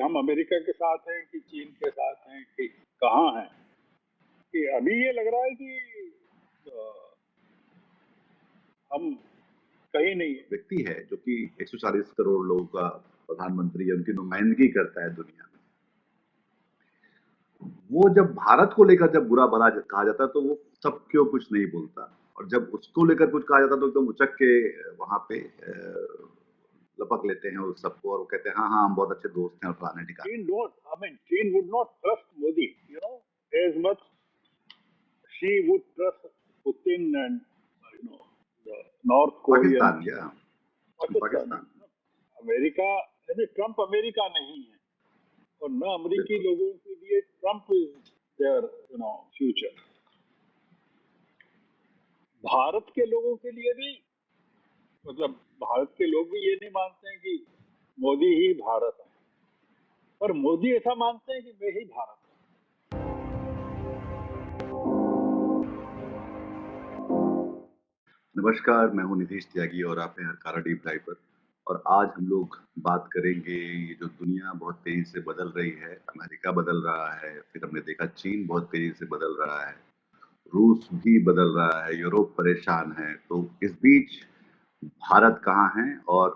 हम अमेरिका के साथ हैं कि चीन के साथ हैं कि कहाँ हैं, कि अभी ये लग रहा है कि हम कहीं नहीं है। व्यक्ति है जो कि 140 करोड़ लोगों का प्रधानमंत्री है, उनकी नुमाइंदगी करता है दुनिया में। वो जब भारत को लेकर जब बुरा भला कहा जाता है तो वो सब क्यों कुछ नहीं बोलता, और जब उसको लेकर कुछ कहा जाता है तो एकदम उचक के वहां पे लपक लेते हैं उस सबको, और वो कहते हैं हाँ हाँ हम बहुत अच्छे दोस्त हैं और फलाने ठिकाने। China would not trust Modi, as much she would trust Putin and the North Korean, Pakistan या Pakistan. पाकिस्तान अमेरिका, यानी ट्रम्प अमेरिका नहीं है, और न अमेरिकी बिल्कुल। लोगों के लिए Trump is their future. Bharat के लोगों के लिए भी, मतलब भारत के लोग भी ये नहीं मानते हैं कि मोदी ही भारत है, पर मोदी ऐसा मानते हैं कि मैं ही भारत हूं। नमस्कार, मैं हूं निधीश त्यागी और आप हैं हरकारा डीप डाइव पर। और आज हम लोग बात करेंगे, ये जो दुनिया बहुत तेजी से बदल रही है, अमेरिका बदल रहा है, फिर हमने देखा चीन बहुत तेजी से बदल रहा है, रूस भी बदल रहा है, यूरोप परेशान है, तो इस बीच भारत कहाँ है, और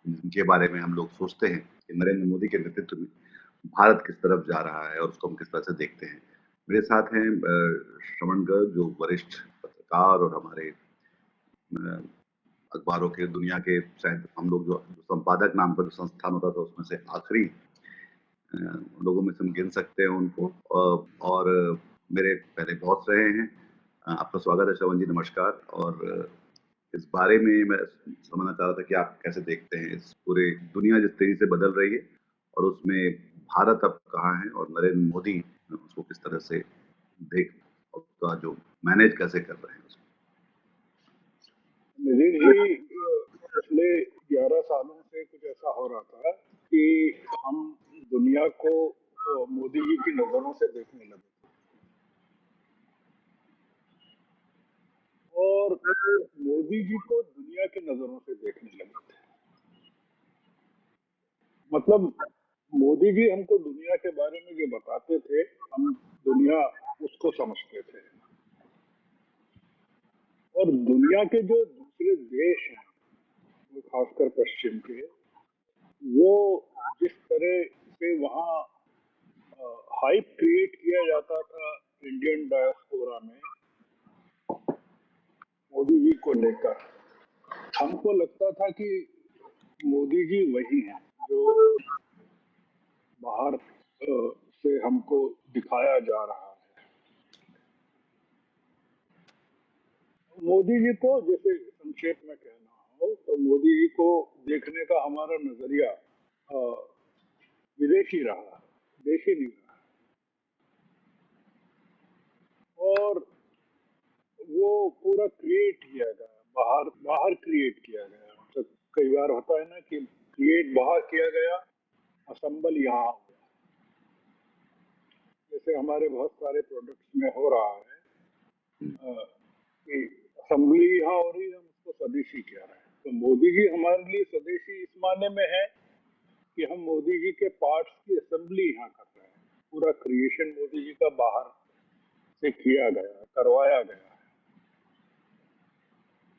इनके बारे में हम लोग सोचते हैं कि नरेंद्र मोदी के नेतृत्व में भारत किस तरफ जा रहा है और उसको हम किस तरह से देखते हैं। मेरे साथ हैं श्रवण गर्ग, जो वरिष्ठ पत्रकार और हमारे अखबारों के दुनिया के, शायद हम लोग जो संपादक नाम का जो संस्थान होता था उसमें से आखिरी लोगों में से हम गिन सकते हैं उनको, और मेरे पहले बॉस रहे हैं। आपका स्वागत है श्रवण जी, नमस्कार। और इस बारे में मैं समझना चाह रहा था कि आप कैसे देखते हैं इस पूरे दुनिया जिस तेजी से बदल रही है, और उसमें भारत अब कहाँ है और नरेंद्र मोदी उसको किस तरह से देख, उसका जो मैनेज कैसे कर रहे हैं उसको। निधीर जी, पिछले 11 सालों से कुछ ऐसा हो रहा था कि हम दुनिया को मोदी जी की नजरों से देखने लगे, और मोदी जी को दुनिया की नजरों से देखने लगे थे। मतलब मोदी जी हमको दुनिया के बारे में जो बताते थे, हम दुनिया उसको समझते थे, और दुनिया के जो दूसरे देश हैं, खासकर पश्चिम के, वो जिस तरह से वहाँ हाइप क्रिएट किया जाता था इंडियन डायस्पोरा में मोदी जी को लेकर, हमको लगता था कि मोदी जी वही हैं जो बाहर से हमको दिखाया जा रहा है। मोदी जी को, जैसे संक्षेप में कहना हो तो, मोदी जी को देखने का हमारा नजरिया विदेशी रहा, देशी नहीं रहा, और वो पूरा क्रिएट किया गया, बाहर बाहर क्रिएट किया गया। तो कई बार होता है ना कि क्रिएट बाहर किया गया, असेंबल यहाँ हो गया। जैसे हमारे बहुत सारे प्रोडक्ट्स में हो रहा है कि असेंबली यहाँ हो रही है, हम उसको स्वदेशी कह रहे हैं। तो मोदी जी हमारे लिए स्वदेशी इस मायने में है कि हम मोदी जी के पार्ट्स की असेंबली यहाँ कर रहे हैं। पूरा क्रिएशन मोदी जी का बाहर से किया गया, करवाया गया है।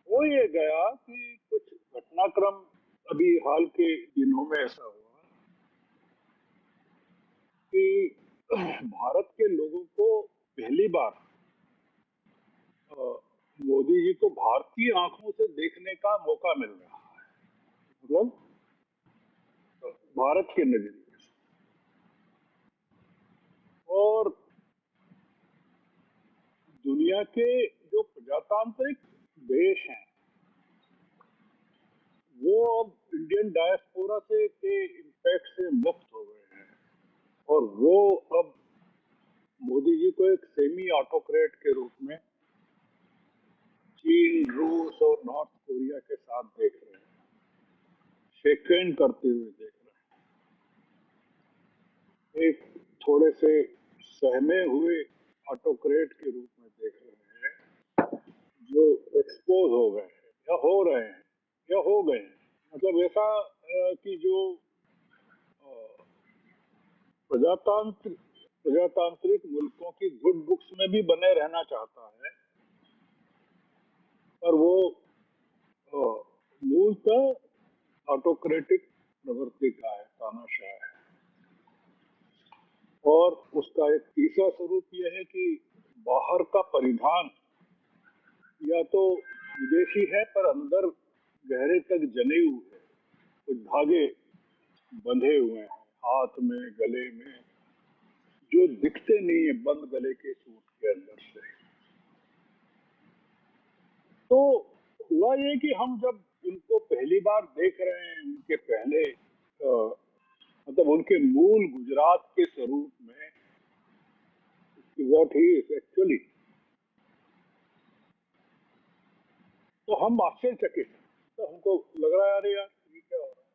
हो ये गया कि कुछ घटनाक्रम अभी हाल के दिनों में ऐसा हुआ कि भारत के लोगों को पहली बार मोदी जी को भारतीय आंखों से देखने का मौका मिल रहा है, मतलब भारत के नजरिए से। और दुनिया के जो प्रजातांत्रिक देश हैं वो अब इंडियन डायस्पोरा से के इम्पैक्ट से मुक्त हो गए हैं, और वो अब मोदी जी को एक सेमी ऑटोक्रेट के रूप में चीन, रूस और नॉर्थ कोरिया के साथ देख रहे हैं, शेकन करते हुए देख रहे हैं, एक थोड़े से सहमे हुए ऑटोक्रेट के रूप में देख रहे हैं, जो एक्सपोज हो गए हैं या हो रहे हैं या हो गए हैं। मतलब ऐसा कि जो प्रजातांत्रिक मुल्कों की गुड बुक्स में भी बने रहना चाहता है, पर वो मूलतः ऑटोक्रेटिक प्रवृत्ति का है, तानाशाह है। और उसका एक तीसरा स्वरूप यह है कि बाहर का परिधान या तो विदेशी है पर अंदर गहरे तक जनेऊ है, कुछ धागे बंधे हुए हैं हाथ में, गले में, जो दिखते नहीं है बंद गले के सूट के अंदर से। तो हुआ ये कि हम जब उनको पहली बार देख रहे हैं, उनके पहले मतलब उनके मूल गुजरात के स्वरूप में, व्हाट ही इज एक्चुअली, तो हम आश्चर्यचकित हैं। तो हमको लग रहा है अरे यार ये क्या हो रहा है,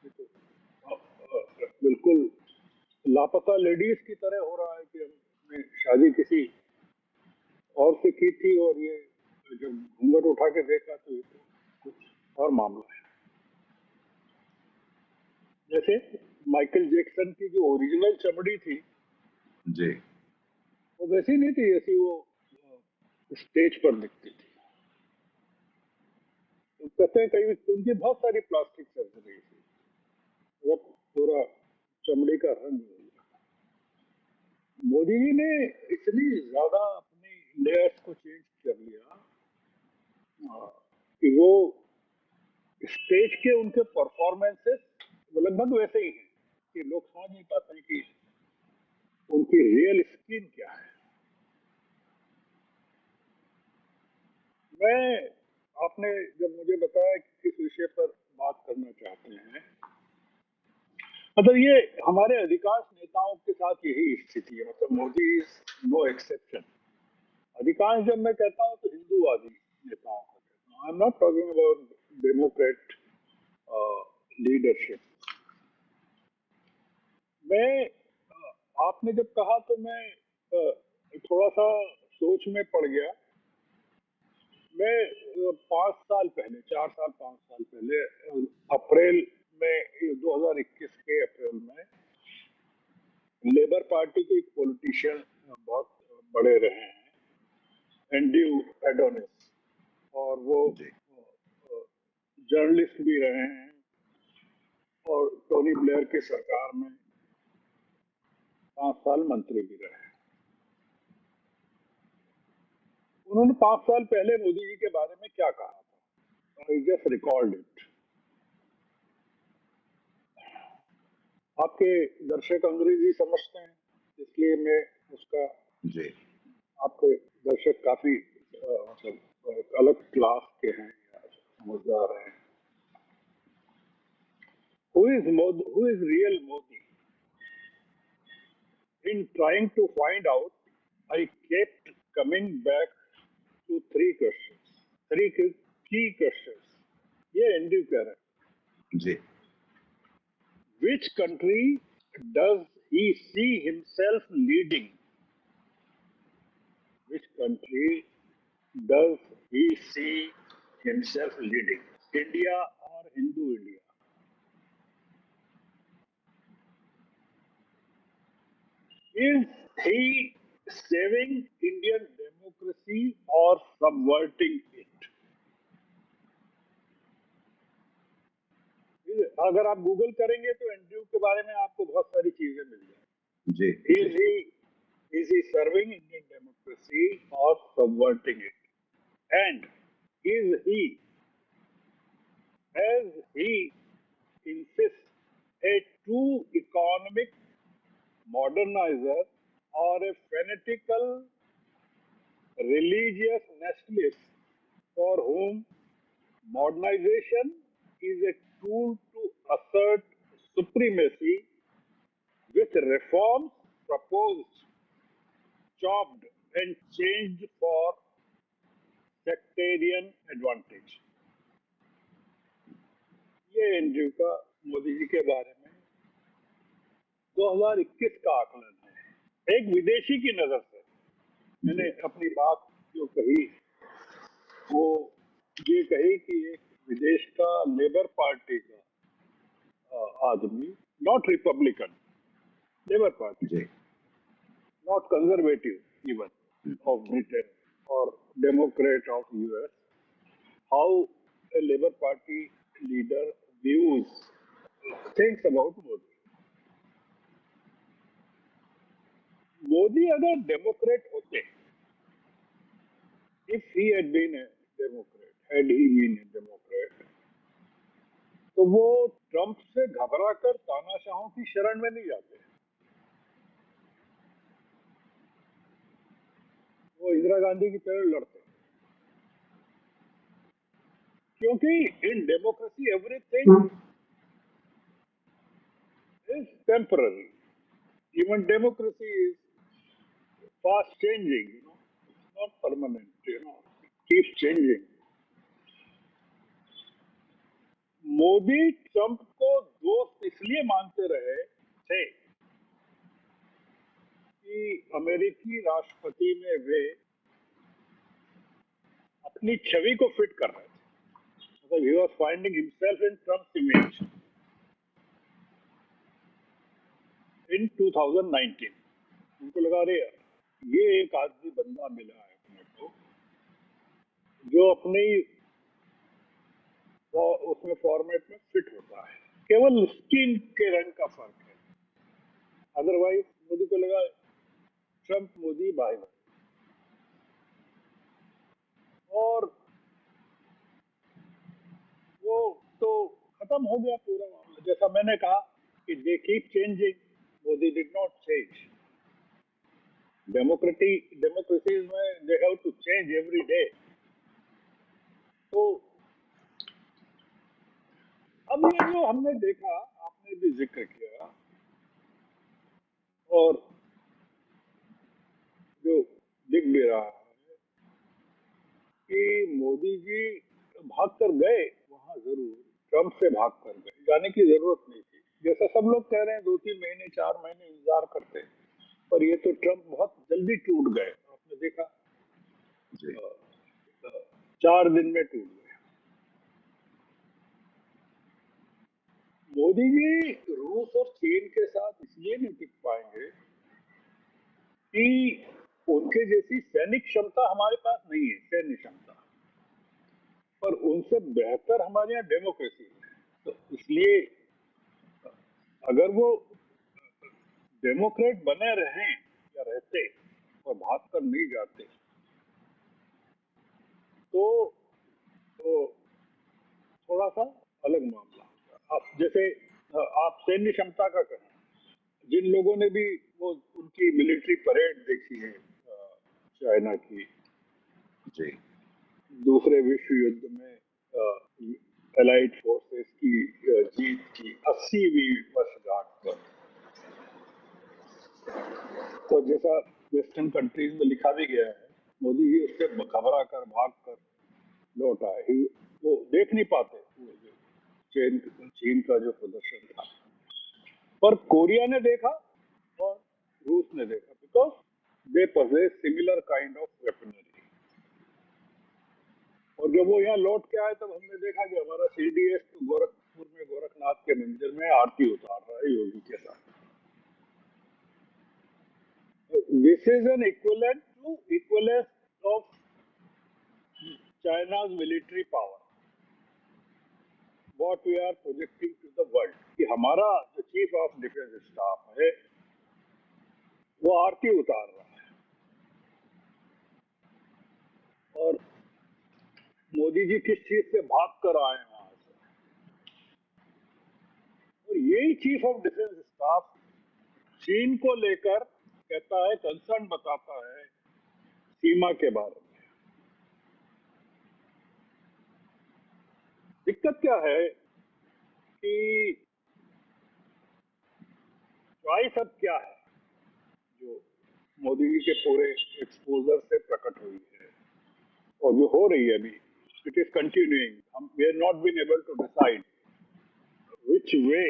ये तो बिल्कुल लापता लेडीज की तरह हो रहा है कि हमने शादी किसी और से की थी और ये जब घूंघट उठा के देखा तो ये तो कुछ और मामला है। जैसे माइकल जैक्सन की जो ओरिजिनल चमड़ी थी जी वो वैसी नहीं थी जैसी वो स्टेज पर दिखती थी। तो कहते हैं कहीं उनकी बहुत सारी प्लास्टिक सर्जरी थी, वो पूरा चमड़ी का रंग हो गया। मोदी जी ने इतनी ज्यादा अपनी लेयर्स को चेंज कर लिया कि वो स्टेज के उनके परफॉर्मेंसेस लगभग वैसे ही हैं कि लोग समझ नहीं पाते हैं कि उनकी रियल स्किन क्या है। मैं आपने जब मुझे बताया कि किस विषय पर बात करना चाहते हैं, मतलब ये हमारे अधिकांश नेताओं के साथ यही स्थिति है, मतलब मोदी इज नो एक्सेप्शन। अधिकांश जब मैं कहता हूँ तो हिंदूवादी नेताओं को कहता हूँ, आई am not talking about Democrat leadership. मैं आपने जब कहा तो मैं थोड़ा सा सोच में पड़ गया। मैं 5 साल पहले, 4 साल 5 साल पहले अप्रैल में 2021 के अप्रैल में लेबर पार्टी के एक पॉलिटिशियन बहुत बड़े रहे हैं, एंड्रयू एडोनिस, और वो जी जर्नलिस्ट भी रहे हैं और टोनी ब्लेयर की सरकार में 5 साल मंत्री भी रहे। उन्होंने 5 साल पहले मोदी जी के बारे में क्या कहा था, आई जस्ट रिकॉल्ड इट। आपके दर्शक अंग्रेजी समझते हैं इसलिए मैं उसका, जी आपके दर्शक काफी मतलब एक अलग क्लास के हैं या समझदार हैं। Who is Modi? Who is real Modi? In trying to find out, I kept coming back to three questions, three key questions. ये एंड्रयू कह रहे हैं, जी which country does he see himself leading? Which country does he see himself leading? India or Hindu India? Is he saving Indian democracy or subverting it? अगर आप Google करेंगे तो Andrew के बारे में आपको बहुत सारी चीजें मिल जाएंगी। जी Is he serving Indian democracy or subverting it? And is he, as he insists, a true economic modernizer or a fanatical religious nationalist for whom modernization is a tool to assert supremacy with reforms proposed, chopped and changed for sectarian advantage? ये Andrew का मोदी जी के बारे में 2021 का आकलन है, एक विदेशी की नजर से। मैंने अपनी बात जो कही वो ये कही कि एक विदेश का लेबर पार्टी का आदमी, नॉट रिपब्लिकन, Labour Party, जी, not conservative even of Britain or Democrat of US, how a Labour Party leader views, thinks about Modi. Modi अगर डेमोक्रेट होते, if he had been a Democrat, had he been a Democrat, तो वो Trump से घबराकर तानाशाहों की शरण में नहीं जाते, वो इंदिरा गांधी की तरह लड़ते, क्योंकि in democracy everything is temporary. Even democracy is fast changing, it's not permanent, it keeps changing. Modi Trump को दोस्त इसलिए मानते रहे थे कि अमेरिकी राष्ट्रपति में वे अपनी छवि को फिट कर रहे थे. मतलब he was finding himself in Trump's image in 2019. उनको लगा रहे ये एक आदमी बंदा मिला है अपने को जो अपने उसमें फॉर्मेट में फिट होता है, केवल स्किन के रंग का फर्क है. अदरवाइज मोदी को लगा ट्रंप मोदी भाई भाई, और वो तो खत्म हो गया पूरा मामला. जैसा मैंने कहा कि they keep changing, Modi did not change. Democracies में they have to change every day. तो अब ये जो हमने देखा, आपने भी जिक्र किया, और जो दिख भी रहा है कि मोदी जी भाग कर गए वहां, जरूर ट्रंप से भाग कर गए, जाने की जरूरत नहीं थी. जैसा सब लोग कह रहे हैं 2-3 महीने 4 महीने इंतजार करते, पर ये तो ट्रंप बहुत जल्दी टूट गए. आपने देखा जी, 4 दिन में टूट गए. मोदी जी रूस और चीन के साथ इसलिए नहीं टिक पाएंगे कि उनके जैसी सैनिक क्षमता हमारे पास नहीं है, सैन्य क्षमता, पर उनसे बेहतर हमारे यहाँ डेमोक्रेसी है. तो इसलिए अगर वो डेमोक्रेट बने रहें या रहते और भाग कर नहीं जाते, तो थोड़ा सा अलग मामला होगा. आप जैसे आप सैन्य क्षमता का कहें, जिन लोगों ने भी वो उनकी मिलिट्री परेड देखी है चाइना की जी, दूसरे विश्व युद्ध में एलाइड फोर्सेस की जीत की 80वीं वर्षगांठ पर, तो जैसा वेस्टर्न कंट्रीज में लिखा भी गया है, मोदी जी उससे घबरा कर भाग कर लौट आए. वो देख नहीं पाते वो जो चीन का जो प्रदर्शन था, पर कोरिया ने देखा और रूस ने देखा, because they possess similar kind of weaponry. और जब वो यहाँ लौट के आए तब हमने देखा कि हमारा CDS तो गोरखपुर में गोरखनाथ के मंदिर में आरती उतार रहा है योगी के साथ. This is an equivalence of China's military power, what we are projecting to the world, कि हमारा जो चीफ ऑफ डिफेंस स्टाफ है वो आरती उतार रहा है, और मोदी जी किस चीज से भाग कर आए वहां से. और यही चीफ ऑफ डिफेंस स्टाफ चीन को लेकर कहता है, कंसर्न बताता है सीमा के बारे में. दिक्कत क्या है कि चॉइस अब क्या है जो मोदी जी के पूरे एक्सपोजर से प्रकट हुई है और जो हो रही है अभी. It is continuing. हम we are not been able to decide which way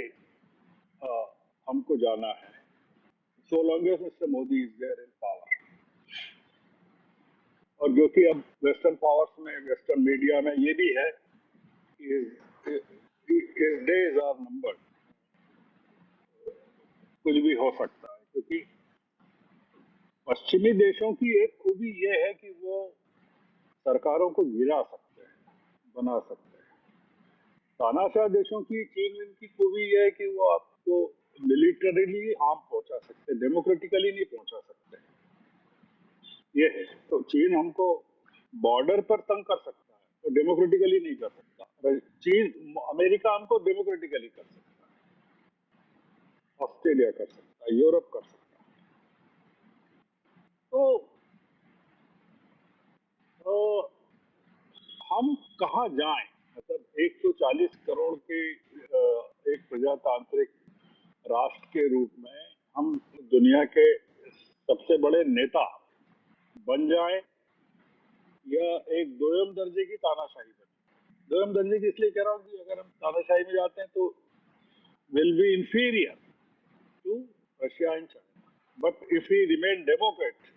हमको जाना है, so long as mister Modi is there in power. और जो कि अब वेस्टर्न पावर्स में, वेस्टर्न मीडिया में ये भी है, his days are numbered. कुछ भी हो सकता है, क्योंकि पश्चिमी देशों की एक खूबी ये है कि वो सरकारों को गिरा सकते हैं, बना सकते हैं। तानाशाह देशों की, चीन की खूबी ये है कि वो आपको मिलिटरीली हार्म पहुंचा सकते हैं, डेमोक्रेटिकली नहीं पहुंचा सकते। ये है, तो चीन हमको बॉर्डर पर तंग कर सकता है, तो डेमोक्रेटिकली नहीं कर सकता। चीन, अमेरिका हमको डेमोक्रेटिकली कर सकता है, ऑस्ट्रेलिया कर सकता है, यूरोप कर सकता है। तो हम कहाँ जाएं? मतलब 140 करोड़ के एक प्रजातांत्रिक राष्ट्र के रूप में हम दुनिया के सबसे बड़े नेता बन जाएं, या एक दोयम दर्जे की तानाशाही बने। दोयम दर्जे की इसलिए कह रहा हूँ कि अगर हम तानाशाही में जाते हैं तो will be inferior to Russia and China, but if we remain democrat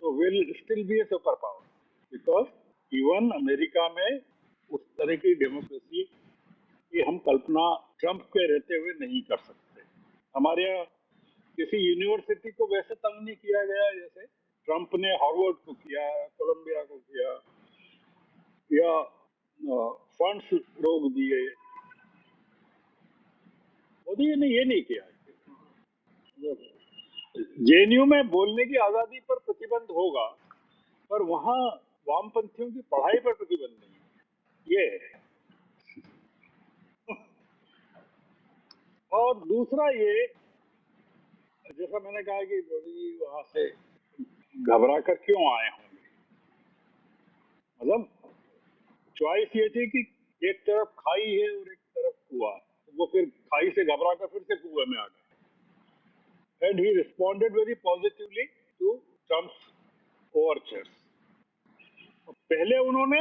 तो will still be a super power, because even America में उस तरह की डेमोक्रेसी की हम कल्पना ट्रंप के रहते हुए नहीं कर सकते। हमारे यहाँ किसी यूनिवर्सिटी को वैसे तंग नहीं किया गया जैसे ट्रंप ने हार्वर्ड को किया, कोलंबिया को किया, या फंड्स रोक दिए। मोदी ने ये नहीं किया। जेएनयू में बोलने की आजादी पर प्रतिबंध होगा, पर वहां वामपंथियों की पढ़ाई पर प्रतिबंध नहीं है। ये है। और दूसरा ये, जैसा मैंने कहा कि मोदी जी वहां से घबरा कर क्यों आए होंगे, मतलब चॉइस ये थी कि एक तरफ खाई है और एक तरफ कुआं है, तो वो फिर खाई से घबरा कर फिर से कुएं में आ गए। And he responded very positively to Trump's overtures. पहले उन्होंने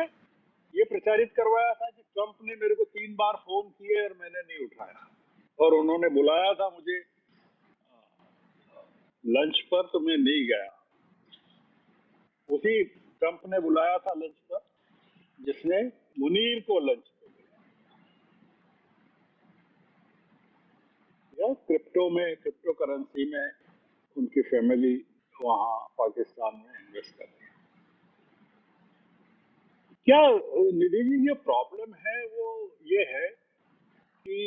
ये प्रचारित करवाया था कि ट्रंप ने मेरे को 3 बार फोन किए और मैंने नहीं उठाया, और उन्होंने बुलाया था मुझे लंच पर तो मैं नहीं गया। उसी ट्रंप ने बुलाया था लंच पर जिसने मुनीर को लंच पे बुलाया, या क्रिप्टो करेंसी में उनकी फैमिली वहां पाकिस्तान में इन्वेस्ट कर रही है। क्या निधि जी, ये प्रॉब्लम है वो ये है कि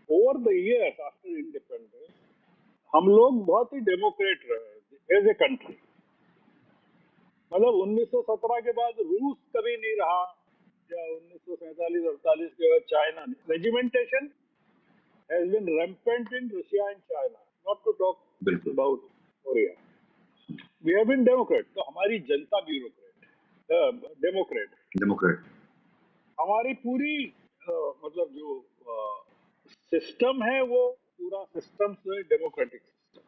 over the years after independence हम लोग बहुत ही डेमोक्रेट रहे एज ए कंट्री। मतलब 1917 के बाद रूस कभी नहीं रहा, या 1947-48 के बाद चाइना नहीं। Regimentation has been rampant in Russia and China, not to talk बिल्कुल about Korea. We have been democrat, तो हमारी जनता ब्यूरोक्रेट है, डेमोक्रेट। डेमोक्रेट हमारी पूरी मतलब जो सिस्टम है वो पूरा सिस्टम से डेमोक्रेटिक सिस्टम।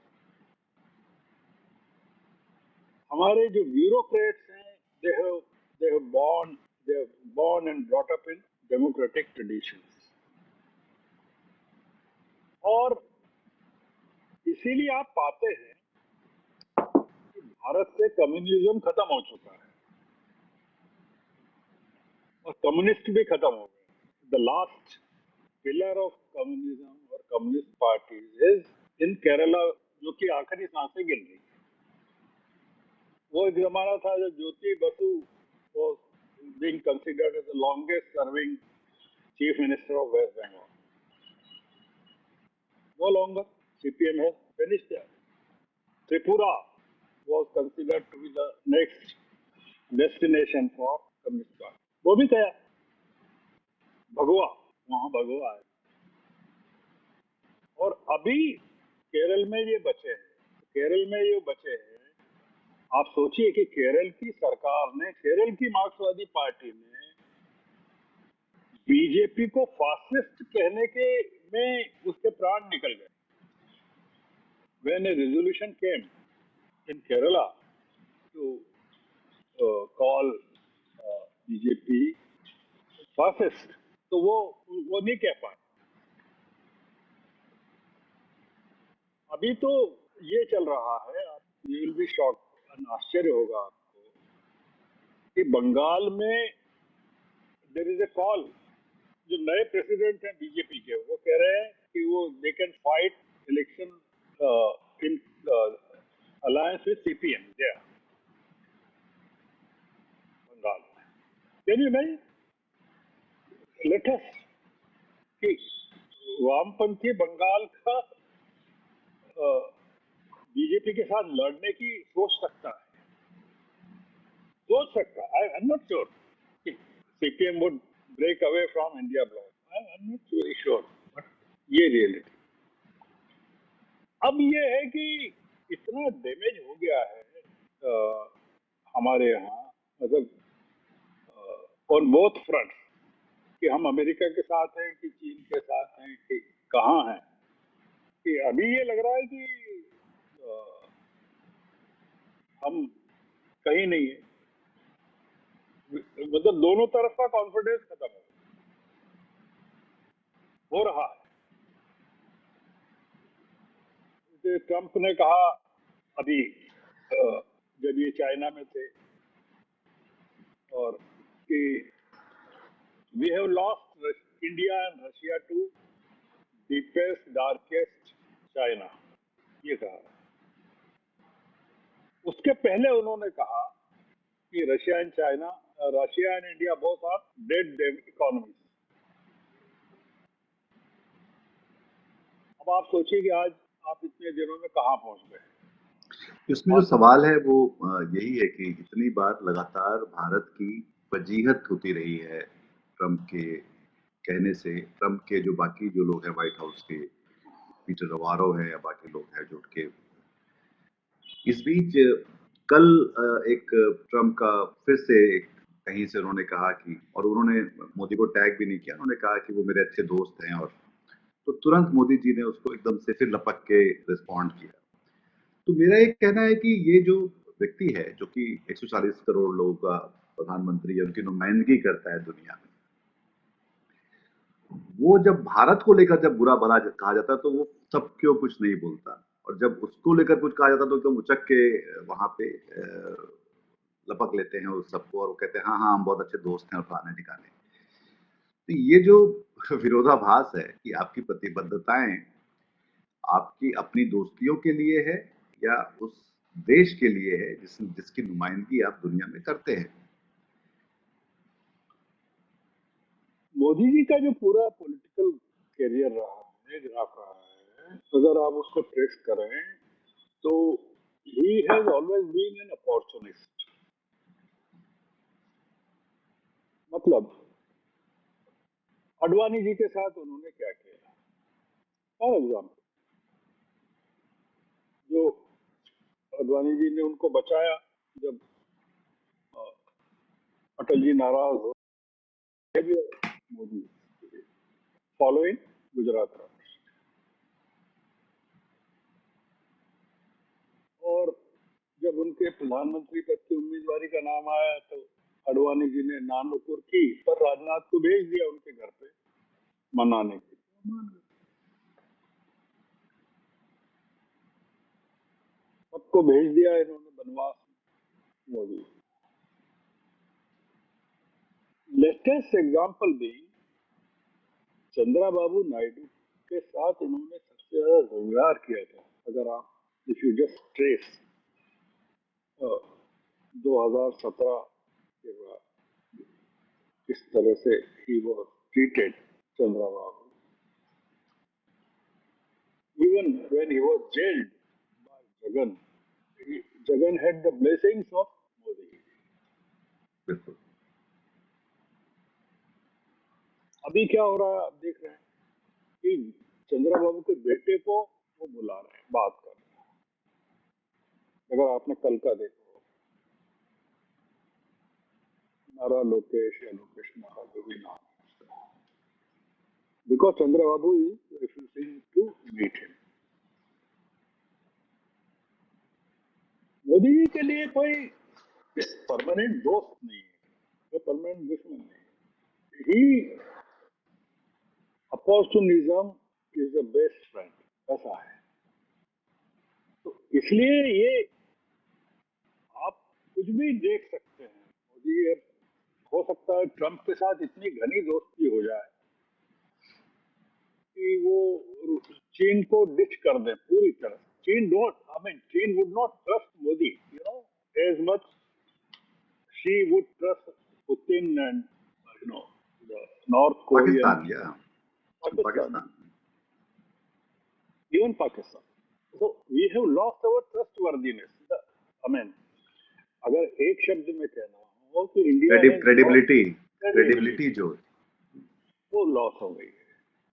हमारे जो ब्यूरोक्रेट्स हैं, they have born and brought up in democratic traditions, और इसीलिए आप पाते हैं कि भारत से कम्युनिज्म खत्म हो चुका है और कम्युनिस्ट भी खत्म हो गए। The last pillar of communism और communist parties is in Kerala, जो कि आखिरी सांसें गिन रही है। वो एक जमाना था जब Jyoti Basu was being considered as the longest serving chief minister of West Bengal. No longer. CPM has finished that. Tripura was considered to be the next destination for Communist Party. वो भी गया। भगवा, वहां भगवा है। और अभी केरल में ये बचे हैं। केरल में ये बचे हैं। आप सोचिए कि केरल की सरकार ने, केरल की मार्क्सवादी पार्टी ने बीजेपी को फासिस्ट कहने के में उसके प्राण निकल गए। When a resolution came in Kerala to call BJP fascist, तो वो नहीं कह पाए। अभी तो ये चल रहा है, आप यू विल बी शॉक, आश्चर्य होगा आपको कि बंगाल में देयर इज ए कॉल, जो नए प्रेसिडेंट हैं बीजेपी के, can fight election in alliance with CPM there, Bengal. Can you imagine? Let us कि वामपंथी बंगाल का बीजेपी के साथ लड़ने की सोच सकता है, I am not sure CPM would break away from India bloc, I am not very sure, but ये रियलिटी। अब ये है कि इतना डैमेज हो गया है हमारे यहाँ, मतलब ऑन बोथ फ्रंट, कि हम अमेरिका के साथ हैं कि चीन के साथ हैं कि कहाँ हैं, कि अभी ये लग रहा है कि हम कहीं नहीं है, मतलब दोनों तरफ का कॉन्फिडेंस खत्म हो रहा है। ट्रंप ने कहा अभी जब ये चाइना में थे, और कि we have lost India and Russia to deepest darkest China, ये कहा। उसके पहले उन्होंने कहा कि Russia and India both are dead economies. अब आप सोचिए कि आज आप इतने दिनों में कहाँ पहुंच गए। इसमें जो सवाल है वो यही है कि इतनी बार लगातार भारत की वजीहत होती रही है ट्रंप के कहने से, ट्रंप के जो बाकी जो लोग हैं व्हाइट हाउस के, पीटर नवारो है या बाकी लोग हैं जुट के। इस बीच कल एक ट्रंप का फिर से कहीं से उन्होंने कहा कि, और उन्होंने मोदी को टैग भी नहीं किया, उन्होंने कहा कि वो मेरे अच्छे दोस्त हैं, और तो तुरंत मोदी जी ने उसको एकदम से फिर लपक के रिस्पॉन्ड किया। तो मेरा एक कहना है कि ये जो व्यक्ति है जो कि 140 करोड़ लोगों का प्रधानमंत्री है, उनकी नुमाइंदगी करता है दुनिया में, वो जब भारत को लेकर जब बुरा भला कहा जाता है तो वो सब क्यों कुछ नहीं बोलता, और जब उसको लेकर कुछ कहा जाता है तो एकदम उचक के वहां पे लपक लेते हैं उस सबको, और वो कहते हैं हाँ हाँ हम बहुत अच्छे दोस्त हैं और फलाने ठिकाने। तो ये जो विरोधाभास है कि आपकी प्रतिबद्धताएं आपकी अपनी दोस्तियों के लिए है या उस देश के लिए है जिसकी नुमाइंदगी आप दुनिया में करते हैं। मोदी जी का जो पूरा पॉलिटिकल करियर रहा है, ग्राफ रहा है, अगर आप उसको ट्रेस करें तो he has always been an opportunist. मतलब अडवाणी जी के साथ उन्होंने क्या किया, फॉर एग्जाम्पल, जो अडवाणी जी ने उनको बचाया जब अटल जी नाराज हो, मोदी फॉलोइंग गुजरात राइट्स, और जब उनके प्रधानमंत्री पद की उम्मीदवारी का नाम आया तो अडवाणी जी ने नानुपुर की, पर राजनाथ को भेज दिया उनके घर पे मनाने के लिए, सबको भेज दिया इन्होंने बनवास में। मोदी लेटेस्ट एग्जाम्पल भी चंद्रा बाबू नायडू के साथ इन्होंने सबसे ज्यादा व्यवहार किया था। अगर आप इफ यू जस्ट ट्रेस 2017 के बाद किस तरह से he was treated Chandra Babu, even when he was jailed by Jagan had the blessings of Modi. बिल्कुल। अभी क्या हो रहा है आप देख रहे हैं कि चंद्रा बाबू के बेटे को वो बुला रहे हैं, बात कर रहे हैं। अगर आपने कल का देखो, नारा लोकेश या लोकेश नारा जो भी नाम है उसका, because Chandra Babu is refusing to meet him. Modi ji के लिए कोई परमानेंट दोस्त नहीं है, कोई परमानेंट दुश्मन नहीं है। He opportunism is the best friend, ऐसा है। तो इसलिए ये आप कुछ भी देख सकते हैं। मोदी हो सकता है ट्रंप के साथ इतनी घनी दोस्ती हो जाए कि वो चीन को डिच कर दें पूरी तरह। चीन would not trust Modi, as much Xi would trust Putin and the North Korean, Pakistan, या Pakistan, Pakistan. even Pakistan. So we have lost our trustworthiness. अगर एक शब्द में कहना हो कि इंडिया क्रेडिबिलिटी credibility, जो वो लॉस हो गई है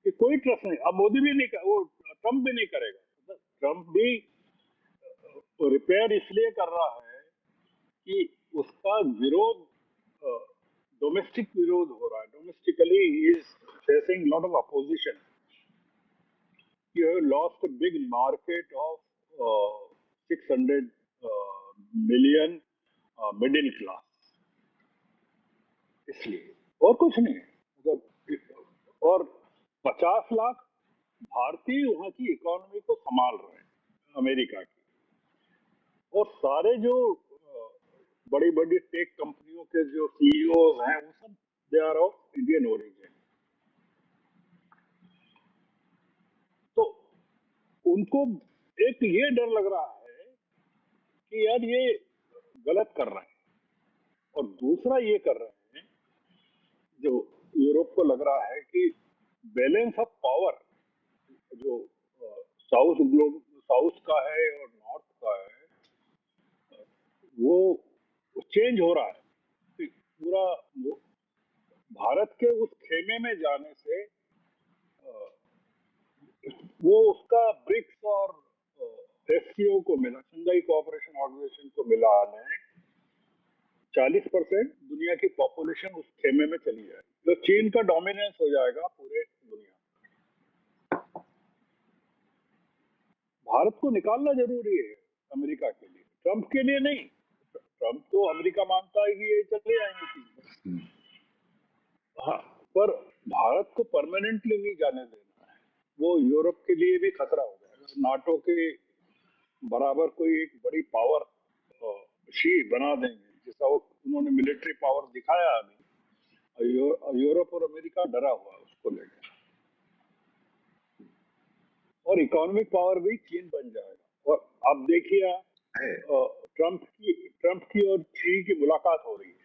कि कोई ट्रस्ट नहीं। अब मोदी भी नहीं वो ट्रम्प भी नहीं करेगा। ट्रम्प भी रिपेयर इसलिए कर रहा है कि उसका विरोध, डोमेस्टिक विरोध हो रहा है। Domestically is facing lot of opposition. You have lost a big market of 600 million middle class, इसलिए और कुछ नहीं। मतलब और 50 लाख भारतीय वहां की इकोनॉमी को संभाल रहे हैं, अमेरिका की। और सारे जो बड़ी बड़ी टेक कंपनियों के जो सीईओ हैं वो सब they are of Indian origin. तो उनको एक ये डर लग रहा है कि यार ये गलत कर रहे हैं, और दूसरा ये कर रहे हैं जो यूरोप को लग रहा है कि बैलेंस ऑफ पावर जो साउथ का है और नॉर्थ का है वो चेंज हो रहा है। पूरा भारत के उस खेमे में जाने से वो उसका ब्रिक्स और एससीओ को मिला, शंघाई कोऑपरेशन ऑर्गेनाइजेशन को मिला है। 40% दुनिया की पॉपुलेशन उस खेमे में चली जाए तो चीन का डोमिनेंस हो जाएगा पूरे दुनिया। भारत को निकालना जरूरी है अमेरिका के लिए, ट्रंप के लिए नहीं। ट्रंप तो अमेरिका मानता है कि ये चले जाएंगे चीन, हाँ, पर भारत को परमानेंटली नहीं जाने देना है। वो यूरोप के लिए भी खतरा हो जाएगा। नाटो के बराबर कोई एक बड़ी पावर शी बना देंगे, जैसा वो उन्होंने मिलिट्री पावर दिखाया अभी। यूरोप और अमेरिका डरा हुआ है उसको लेकर, और इकोनॉमिक पावर भी चीन बन जाएगा। और अब देखिए ट्रंप की और शी की मुलाकात हो रही है।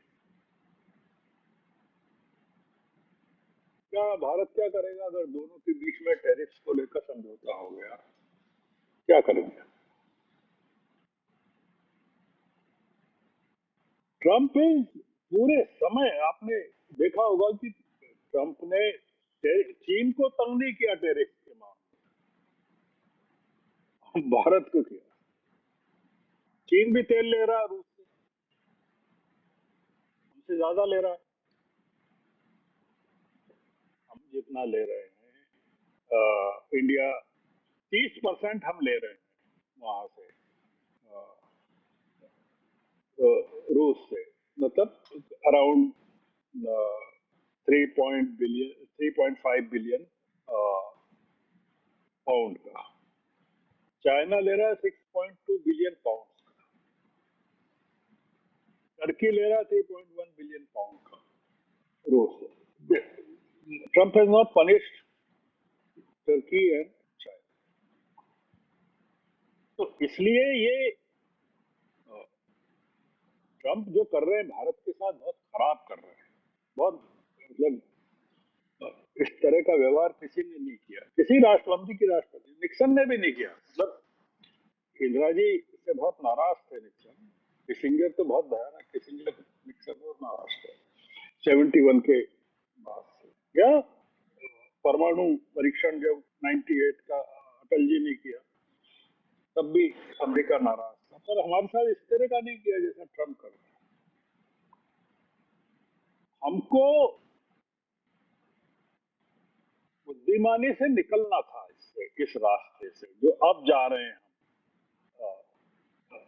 क्या भारत क्या करेगा अगर दोनों के बीच में टैरिफ्स को लेकर समझौता हो गया? क्या करेंगे? ट्रंप पूरे समय आपने देखा होगा कि ट्रंप ने चीन को तंग नहीं किया टैरिफ के मामले, भारत को किया। चीन भी तेल ले रहा है रूस से, हमसे ज्यादा ले रहा है। हम जितना ले रहे हैं इंडिया 30% हम ले रहे हैं वहां से, रूस से, मतलब अराउंड 3.5 बिलियन पाउंड का। चाइना ले रहा है 6.2 बिलियन पाउंड का। टर्की ले रहा है 3.1 बिलियन पाउंड का रूस से। Trump has not punished Turkey and China. तो इसलिए ये ट्रंप जो कर रहे हैं भारत के साथ बहुत खराब कर रहे हैं। बहुत मतलब इस तरह का व्यवहार किसी ने नहीं किया, किसी राष्ट्रपति की राष्ट्रपति निक्सन ने भी नहीं किया। मतलब इंदिरा जी से बहुत नाराज थे निक्सन, किसिंजर तो बहुत भयानक, किसिंजर निक्सन बहुत नाराज थे 71 के बाद से। या परमाणु परीक्षण जब 98 का अटल जी ने किया तब भी अमेरिका नाराज था, पर हमारे साथ इस तरह का नहीं किया जैसा ट्रंप कर रहा है। हमको बुद्धिमानी से निकलना था इससे, इस रास्ते से जो अब जा रहे हैं हम।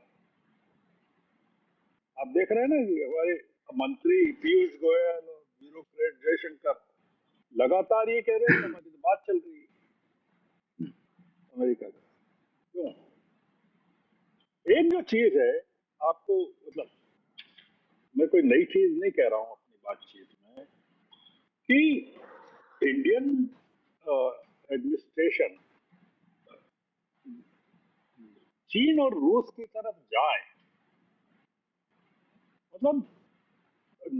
आप देख रहे हैं ना कि हमारे मंत्री पीयूष गोयल और ब्यूरोक्रेट जयशंकर लगातार ये कह रहे हैं कि हमारी तो बात चल रही है अमेरिका का। क्यों? एक जो चीज है आपको, मतलब मैं कोई नई चीज नहीं कह रहा हूं अपनी बातचीत में, कि इंडियन एडमिनिस्ट्रेशन चीन और रूस की तरफ जाए, मतलब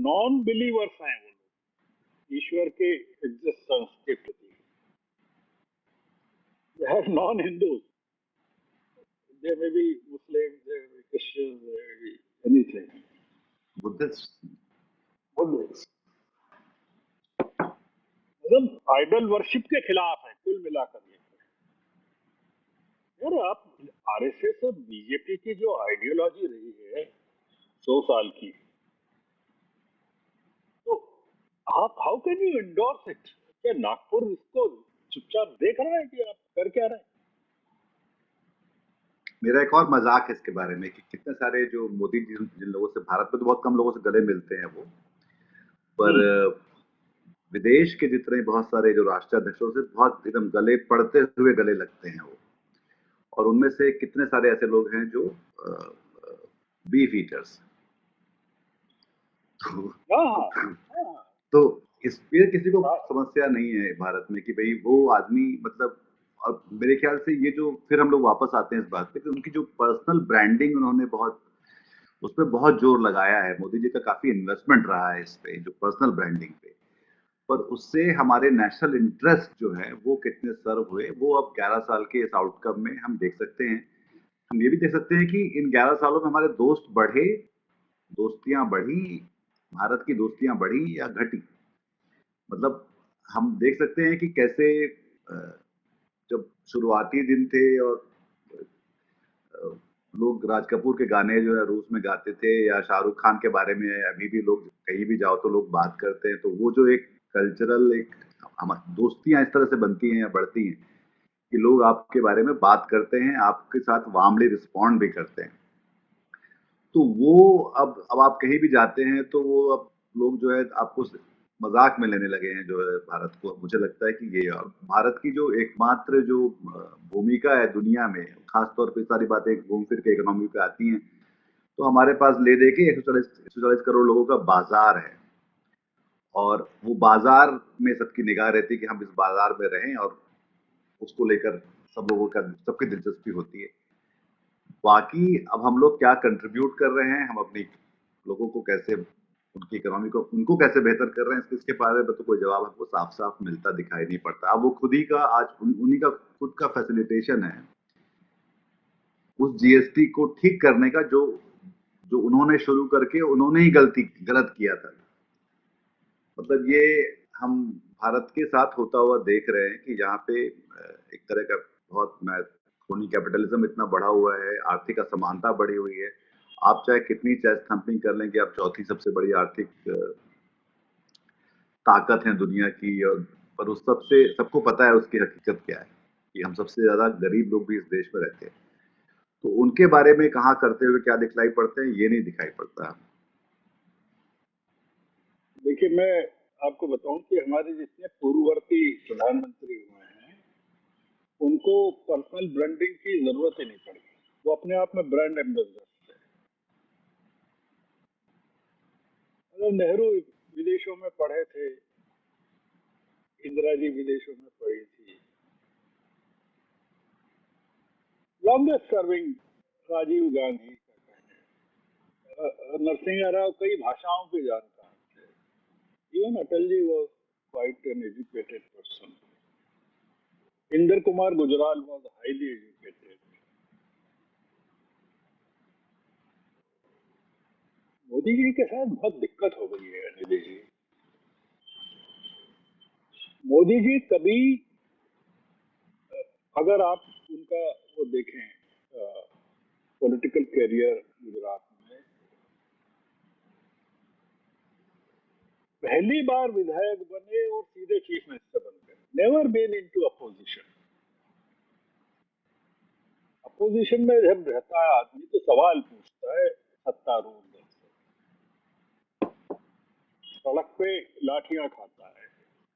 नॉन बिलीवर्स हैं वो लोग ईश्वर के एग्जिस्टेंस के प्रति, they are non Hindus, they may be Muslim, they may be Christian, they may be anything, Buddhist. Buddhist, मतलब आइडल वर्शिप के खिलाफ है कुल मिलाकर ये। यार आप आरएसएस और बीजेपी की जो आइडियोलॉजी रही है 100 साल की, तो आप how can you endorse it? क्या नागपुर इसको चुपचाप देख रहा है कि आप कर क्या रहे हैं? मेरा एक और मजाक है इसके बारे में कि कितने सारे जो मोदी जी जिन लोगों से, भारत में तो बहुत कम लोगों से गले मिलते हैं वो, पर विदेश के जितने बहुत सारे जो राष्ट्राध्यक्षों से बहुत एकदम गले पड़ते हुए गले लगते हैं वो, और उनमें से कितने सारे ऐसे लोग हैं जो बीफ ईटर्स। हाँ हाँ तो इसमें किसी को हाँ, समस्या नहीं है भारत में कि भाई वो आदमी मतलब, और मेरे ख्याल से ये जो फिर हम लोग वापस आते हैं इस बात पे कि उनकी जो पर्सनल ब्रांडिंग उन्होंने बहुत, उस पर बहुत जोर लगाया है। मोदी जी का काफी इन्वेस्टमेंट रहा है इस पे, जो पर्सनल ब्रांडिंग पे, पर उससे हमारे नेशनल इंटरेस्ट जो है वो कितने सर्व हुए, वो अब 11 साल के इस आउटकम में हम देख सकते हैं। हम ये भी देख सकते हैं कि इन 11 सालों में हमारे दोस्त बढ़े, दोस्तियां बढ़ी, भारत की दोस्तियां बढ़ी या घटी। मतलब हम देख सकते हैं कि कैसे जब शुरुआती दिन थे और अ, लोग राज कपूर के गाने जो है रूस में गाते थे, या शाहरुख खान के बारे में अभी भी लोग कहीं भी जाओ तो लोग बात करते हैं, तो वो जो एक कल्चरल एक हम दोस्तियां इस तरह से बनती हैं या बढ़ती हैं कि लोग आपके बारे में बात करते हैं, आपके साथ वार्मली रिस्पॉन्ड भी करते हैं। तो वो अब आप कहीं भी जाते हैं तो वो अब लोग जो है आपको मजाक में लेने लगे हैं जो है भारत को। मुझे लगता है कि ये, और भारत की जो एकमात्र जो भूमिका है दुनिया में, खासतौर पे सारी बातें घूम फिर के इकोनॉमी पे आती हैं, तो हमारे पास ले दे के 140 करोड़ लोगों का बाजार है, और वो बाजार में सबकी निगाह रहती है कि हम इस बाजार में रहें, और उसको लेकर सब लोगों का, सबकी दिलचस्पी होती है। बाकी अब हम लोग क्या कंट्रीब्यूट कर रहे हैं, हम अपनी लोगों को कैसे, उनकी इकोनॉमी को, उनको कैसे बेहतर कर रहे हैं, इसके बारे में तो कोई जवाब हमको साफ साफ मिलता दिखाई नहीं पड़ता। अब वो खुद ही का आज उन्हीं का खुद का फैसिलिटेशन है उस जीएसटी को ठीक करने का, जो जो उन्होंने शुरू करके उन्होंने ही गलत किया था। मतलब ये हम भारत के साथ होता हुआ देख रहे हैं कि यहाँ पे एक तरह का बहुत खूनी कैपिटलिज्म इतना बढ़ा हुआ है, आर्थिक असमानता बढ़ी हुई है। आप चाहे कितनी चेस्ट थम्पिंग कर लें कि आप चौथी सबसे बड़ी आर्थिक ताकत है दुनिया की, और पर उस सबसे सबको पता है उसकी हकीकत क्या है, कि हम सबसे ज्यादा गरीब लोग भी इस देश में रहते हैं। तो उनके बारे में कहाँ करते हुए क्या दिखलाई पड़ते हैं, ये नहीं दिखाई पड़ता। देखिए मैं आपको बताऊं कि हमारे जितने पूर्ववर्ती प्रधानमंत्री हुए हैं उनको पर्सनल ब्रांडिंग की जरूरत ही नहीं पड़ी, वो अपने आप में ब्रांड एम्बेसडर थे। अगर नेहरू विदेशों में पढ़े थे, इंदिरा जी विदेशों में पढ़ी थी, लॉन्गेस्ट सर्विंग राजीव गांधी का कहना है, नरसिंह राव कई भाषाओं के जानकार थे, even Atal ji was quite an educated person, Inder Kumar Gujral was highly educated. Modi ji के साथ बहुत दिक्कत हो गई है निधि जी। मोदी जी कभी, अगर आप उनका वो देखें पॉलिटिकल कैरियर गुजरात में, पहली बार विधायक बने और सीधे चीफ मिनिस्टर बन गए, never been into opposition. Opposition में जब रहता है आदमी तो सवाल पूछता है सत्तारूढ़ दल से, सड़क पे लाठियां खाता है,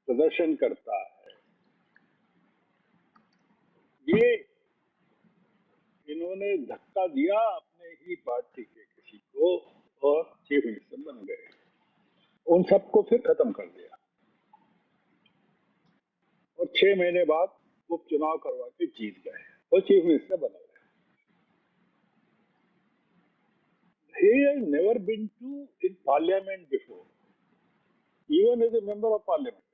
प्रदर्शन करता है। ये इन्होंने धक्का दिया अपने ही पार्टी के किसी को और चीफ मिनिस्टर बन गए, उन सबको फिर खत्म कर दिया और 6 महीने बाद उपचुनाव करवा के जीत गए और चीफ मिनिस्टर बने गए। he has never been to in parliament before, even as a member of parliament.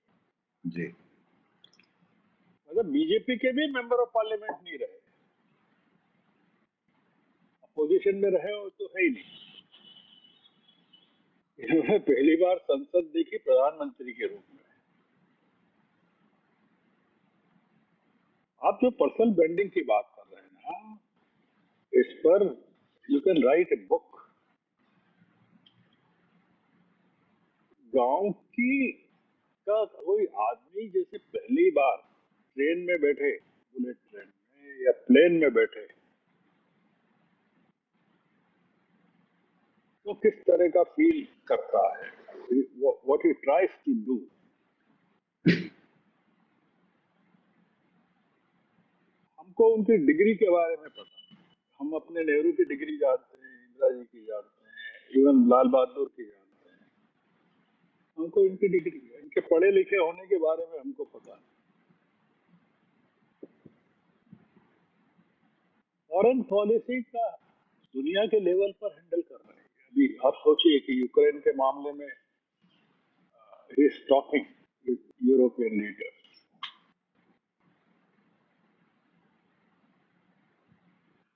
जी मतलब बीजेपी के भी मेंबर ऑफ पार्लियामेंट नहीं रहे, अपोजिशन में रहे हो तो है ही नहीं। इन्होंने पहली बार संसद देखी प्रधानमंत्री के रूप में। आप जो पर्सनल ब्रांडिंग की बात कर रहे हैं ना, इस पर you can write a book. गांव की का कोई आदमी जैसे पहली बार ट्रेन में बैठे, बुलेट ट्रेन में या प्लेन में बैठे, तो किस तरह का फील करता है, what he tries to do. हमको उनकी डिग्री के बारे में पता, हम अपने नेहरू की डिग्री जानते हैं, इंदिरा जी की जानते हैं, इवन लाल बहादुर की जानते हैं। हमको इनकी डिग्री, इनके पढ़े लिखे होने के बारे में हमको पता है। फॉरेन पॉलिसी का दुनिया के लेवल पर हैंडल कर रहे हैं। अभी आप सोचिए कि यूक्रेन के मामले में he is talking with European leaders.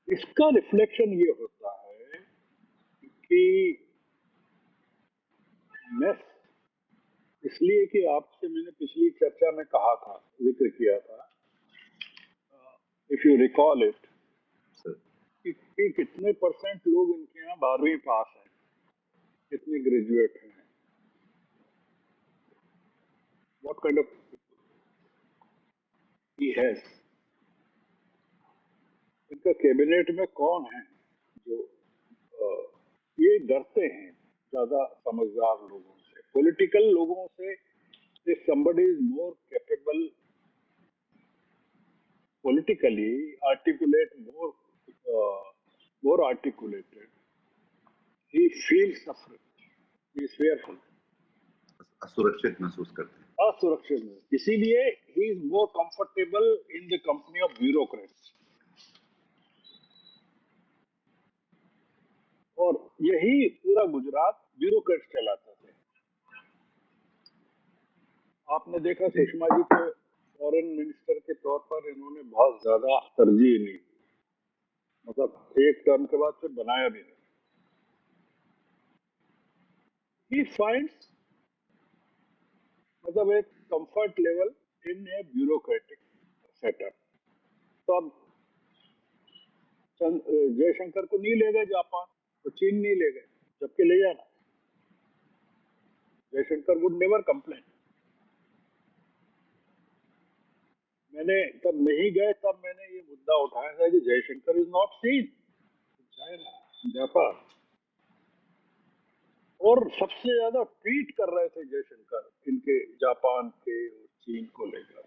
इसका रिफ्लेक्शन ये होता है कि मैं इसलिए कि आपसे मैंने पिछली चर्चा में कहा था, जिक्र किया था, if you recall it, sir कि कितने परसेंट लोग इनके यहाँ 12वीं पास हैं, कितने ग्रेजुएट हैं, what kind of he has. इनका कैबिनेट में कौन है जो ये डरते हैं ज्यादा समझदार लोगों से, पॉलिटिकल लोगों से। if somebody is more capable politically, articulate, more articulated, he feels afraid, he is fearful, असुरक्षित महसूस करते हैं। असुरक्षित है, इसीलिए he is more comfortable in the company of bureaucrats। और यही पूरा गुजरात ब्यूरोक्रेट्स चलाते थे। आपने देखा सुषमा जी को फॉरेन मिनिस्टर के तौर पर इन्होंने बहुत ज्यादा तरजीह नहीं, मतलब एक टर्म के बाद फिर बनाया भी नहीं। ही फाइंड्स मतलब एक comfort level in A bureaucratic setup. तो अब जयशंकर को नहीं ले गए जापान, तो चीन नहीं ले गए, जबकि ले जाना। Jaishankar would never complain. मैंने तब नहीं गए, तब मैंने ये मुद्दा उठाया था कि Jaishankar is not seen Japan. और सबसे ज्यादा ट्वीट कर रहे थे जयशंकर इनके जापान के और चीन को लेकर,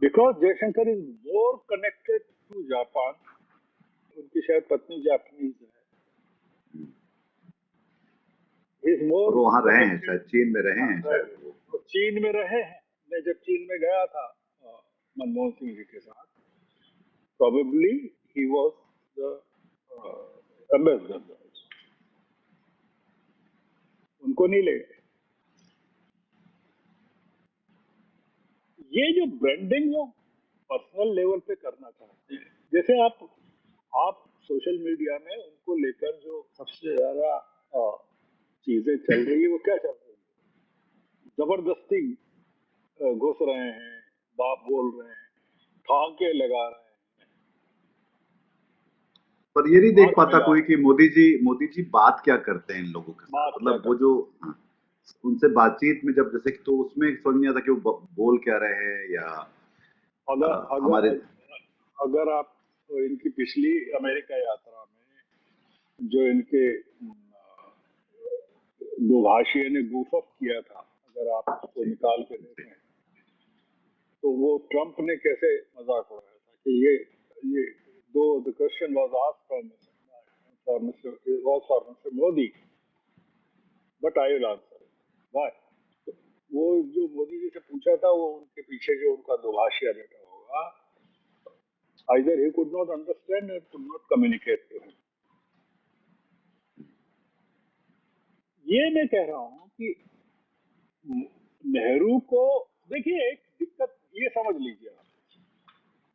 because Jaishankar is more connected to Japan. उनकी शायद पत्नी जापानीज है, इज और मोर वो वहाँ रहे हैं, शायद चीन में रहे हैं, शायद वो। चीन में रहे हैं। मैं जब चीन में गया था मनमोहन सिंह जी के साथ, probably he was the ambassador, उनको नहीं ले गए। ये जो ब्रांडिंग वो पर्सनल लेवल पे करना चाहते हैं, जैसे आप सोशल मीडिया में उनको लेकर जो सबसे ज्यादा चीजें चल रही है, वो क्या चल रही है? जबरदस्ती घुस रहे हैं, बाप बोल रहे हैं, ठहाके लगा रहे हैं। पर ये नहीं देख पाता कोई कि मोदी जी बात क्या करते हैं इन लोगों के साथ, मतलब वो जो उनसे बातचीत में जब जैसे तो उसमें समझ नहीं आता कि वो बोल क्या रहे हैं, या हमारे अगर आप तो इनकी पिछली अमेरिका यात्रा में जो इनके दुभाषी ने गूफ अप किया था, अगर आप उसको निकाल के देखें, तो वो ट्रंप ने कैसे मजाक उड़ाया था कि ये दो the question was asked for mister Modi, but I will answer why. वो जो मोदी जी से पूछा था, वो उनके पीछे जो उनका दुभाषिया बैठा होगा, either he could not understand or could not communicate to him. ये मैं कह रहा हूं कि नेहरू को, देखिए एक दिक्कत ये समझ लीजिए आप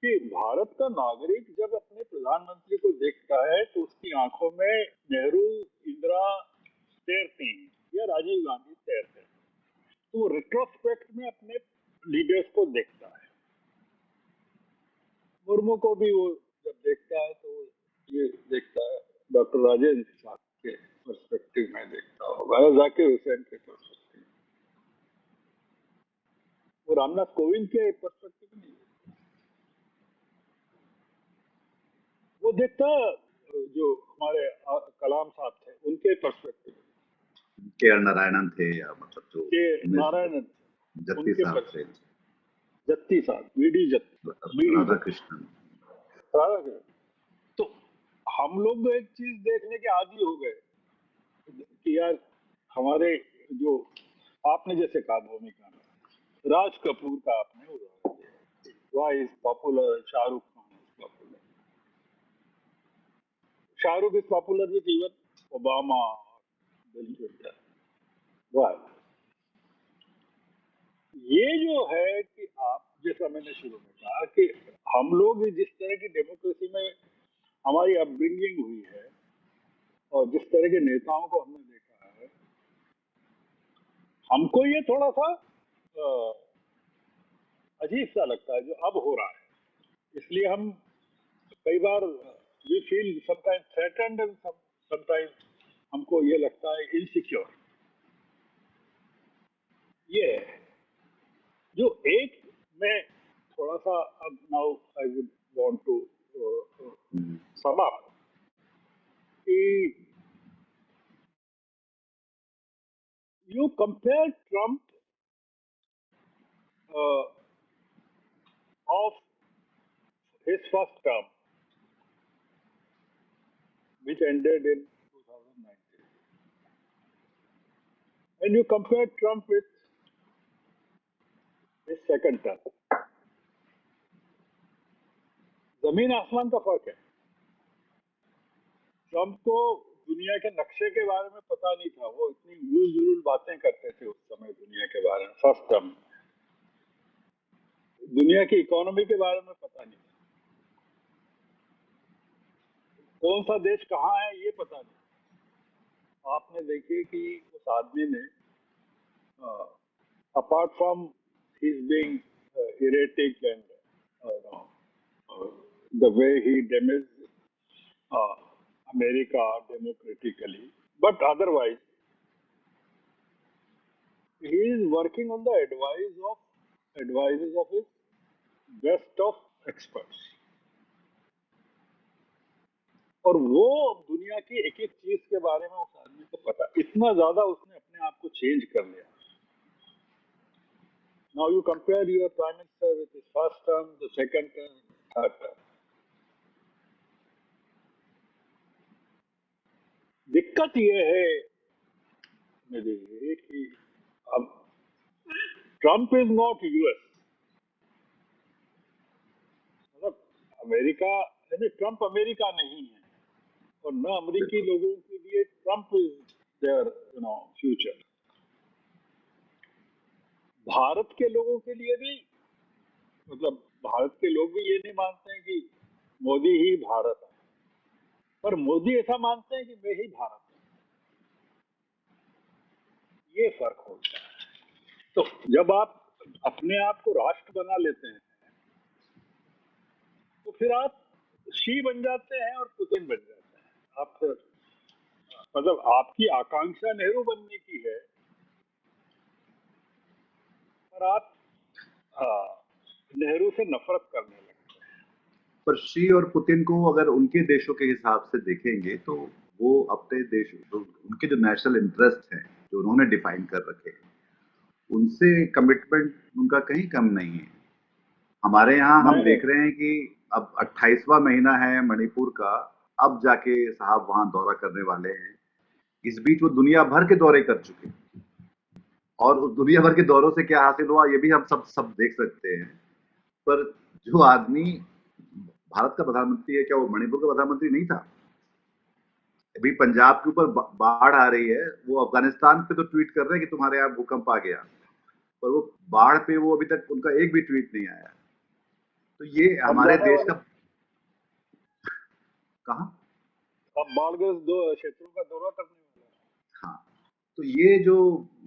कि भारत का नागरिक जब अपने प्रधानमंत्री को देखता है तो उसकी आंखों में नेहरू, इंदिरा तैरते हैं या राजीव गांधी तैरते हैं, तो वो रिट्रोस्पेक्ट में अपने लीडर्स को देखता है। मुर्मू को भी वो जब देखता है तो वो ये देखता है, डॉक्टर राजेंद्र प्रसाद के पर्सपेक्टिव में देखता होगा या जाकिर हुसैन के पर्सपेक्टिव, वो रामनाथ कोविंद के पर्सपेक्टिव नहीं, वो देखता जो हमारे कलाम साहब थे उनके पर्सपेक्टिव, के आर नारायणन थे, या मतलब जो के नारायण जत्ती उनके साहब थे, जत्ती साहब, वीडी जत्ती, राधा कृष्णन। तो हम लोग एक चीज देखने के आदी हो गए कि यार हमारे जो, आपने जैसे कहा भूमिका में राज कपूर का आपने उदाहरण दिया, why is popular, Shahrukh Khan is popular, Shahrukh is popular with even Obama, Bill Clinton, why. ये जो है कि आप, जैसा मैंने शुरू में कहा कि हम लोग जिस तरह की डेमोक्रेसी में हमारी अपब्रिंगिंग हुई है और जिस तरह के नेताओं को हमने देखा है, हमको ये थोड़ा सा अजीब सा लगता है जो अब हो रहा है। इसलिए हम कई बार we feel sometimes threatened and sometimes हमको ये लगता है इनसिक्योर। ये है जो एक मैं थोड़ा सा, अब now I would want to sum up कि you compare Trump of his first term, which ended in 2019, and you compare Trump with his second term, जमीन आसमान का फर्क है। ट्रंप को दुनिया के नक्शे के बारे में पता नहीं था, वो इतनी यूज जरूर बातें करते थे उस समय दुनिया के बारे में, फर्स्ट टर्म में दुनिया की इकोनॉमी के बारे में पता नहीं था, कौन सा देश कहाँ है ये पता नहीं। आपने देखिए कि उस आदमी ने apart from his being erratic and the way he damaged America democratically, but otherwise he is working on the advices of his best of experts, और वो दुनिया की एक एक चीज के बारे में उस आदमी को पता, इतना ज्यादा उसने अपने आप को चेंज कर लिया। Now you compare your prime minister with his first term, the second term, third term. दिक्कत ये है मेरे लिए कि अब ट्रंप इज नॉट यूएस, मतलब अमेरिका, यानी ट्रंप अमेरिका नहीं है, और न अमेरिकी लोगों के लिए Trump is their future. Bharat के लोगों के लिए भी, मतलब भारत के लोग भी ये नहीं मानते हैं कि मोदी ही भारत है, पर मोदी ऐसा मानते हैं कि मैं ही भारत हूं। ये फर्क होता है। तो जब आप अपने आप को राष्ट्र बना लेते हैं तो फिर आप शी बन जाते हैं और पुतिन बन जाते हैं। आप मतलब आपकी आकांक्षा नेहरू बनने की है, पर आप नेहरू से नफरत करने लगते हैं। पर शी और पुतिन को अगर उनके देशों के हिसाब से देखेंगे तो वो अपने देश, उनके जो नेशनल इंटरेस्ट हैं जो उन्होंने डिफाइन कर रखे हैं, उनसे कमिटमेंट उनका कहीं कम नहीं है। हमारे यहाँ हम देख रहे हैं कि अब 28वां महीना है मणिपुर का, अब जाके साहब वहां दौरा करने वाले हैं। इस बीच वो दुनिया भर के दौरे कर चुके हैं, और उस दुनिया भर के दौरों से क्या हासिल हुआ ये भी हम सब देख सकते हैं। पर जो आदमी भारत का प्रधानमंत्री है, क्या वो मणिपुर का प्रधानमंत्री नहीं था? अभी पंजाब के ऊपर बाढ़ आ रही है, वो अफगानिस्तान पे तो ट्वीट कर रहे हैं कि तुम्हारे यहाँ भूकंप आ गया, पर वो बाढ़ पे वो अभी तक उनका एक भी ट्वीट नहीं आया। तो ये अब हमारे जाने देश वाले, का कहाँ। अब बाढ़ग्रस्त दो क्षेत्रों का दौरा करने वाला है। हाँ, तो ये जो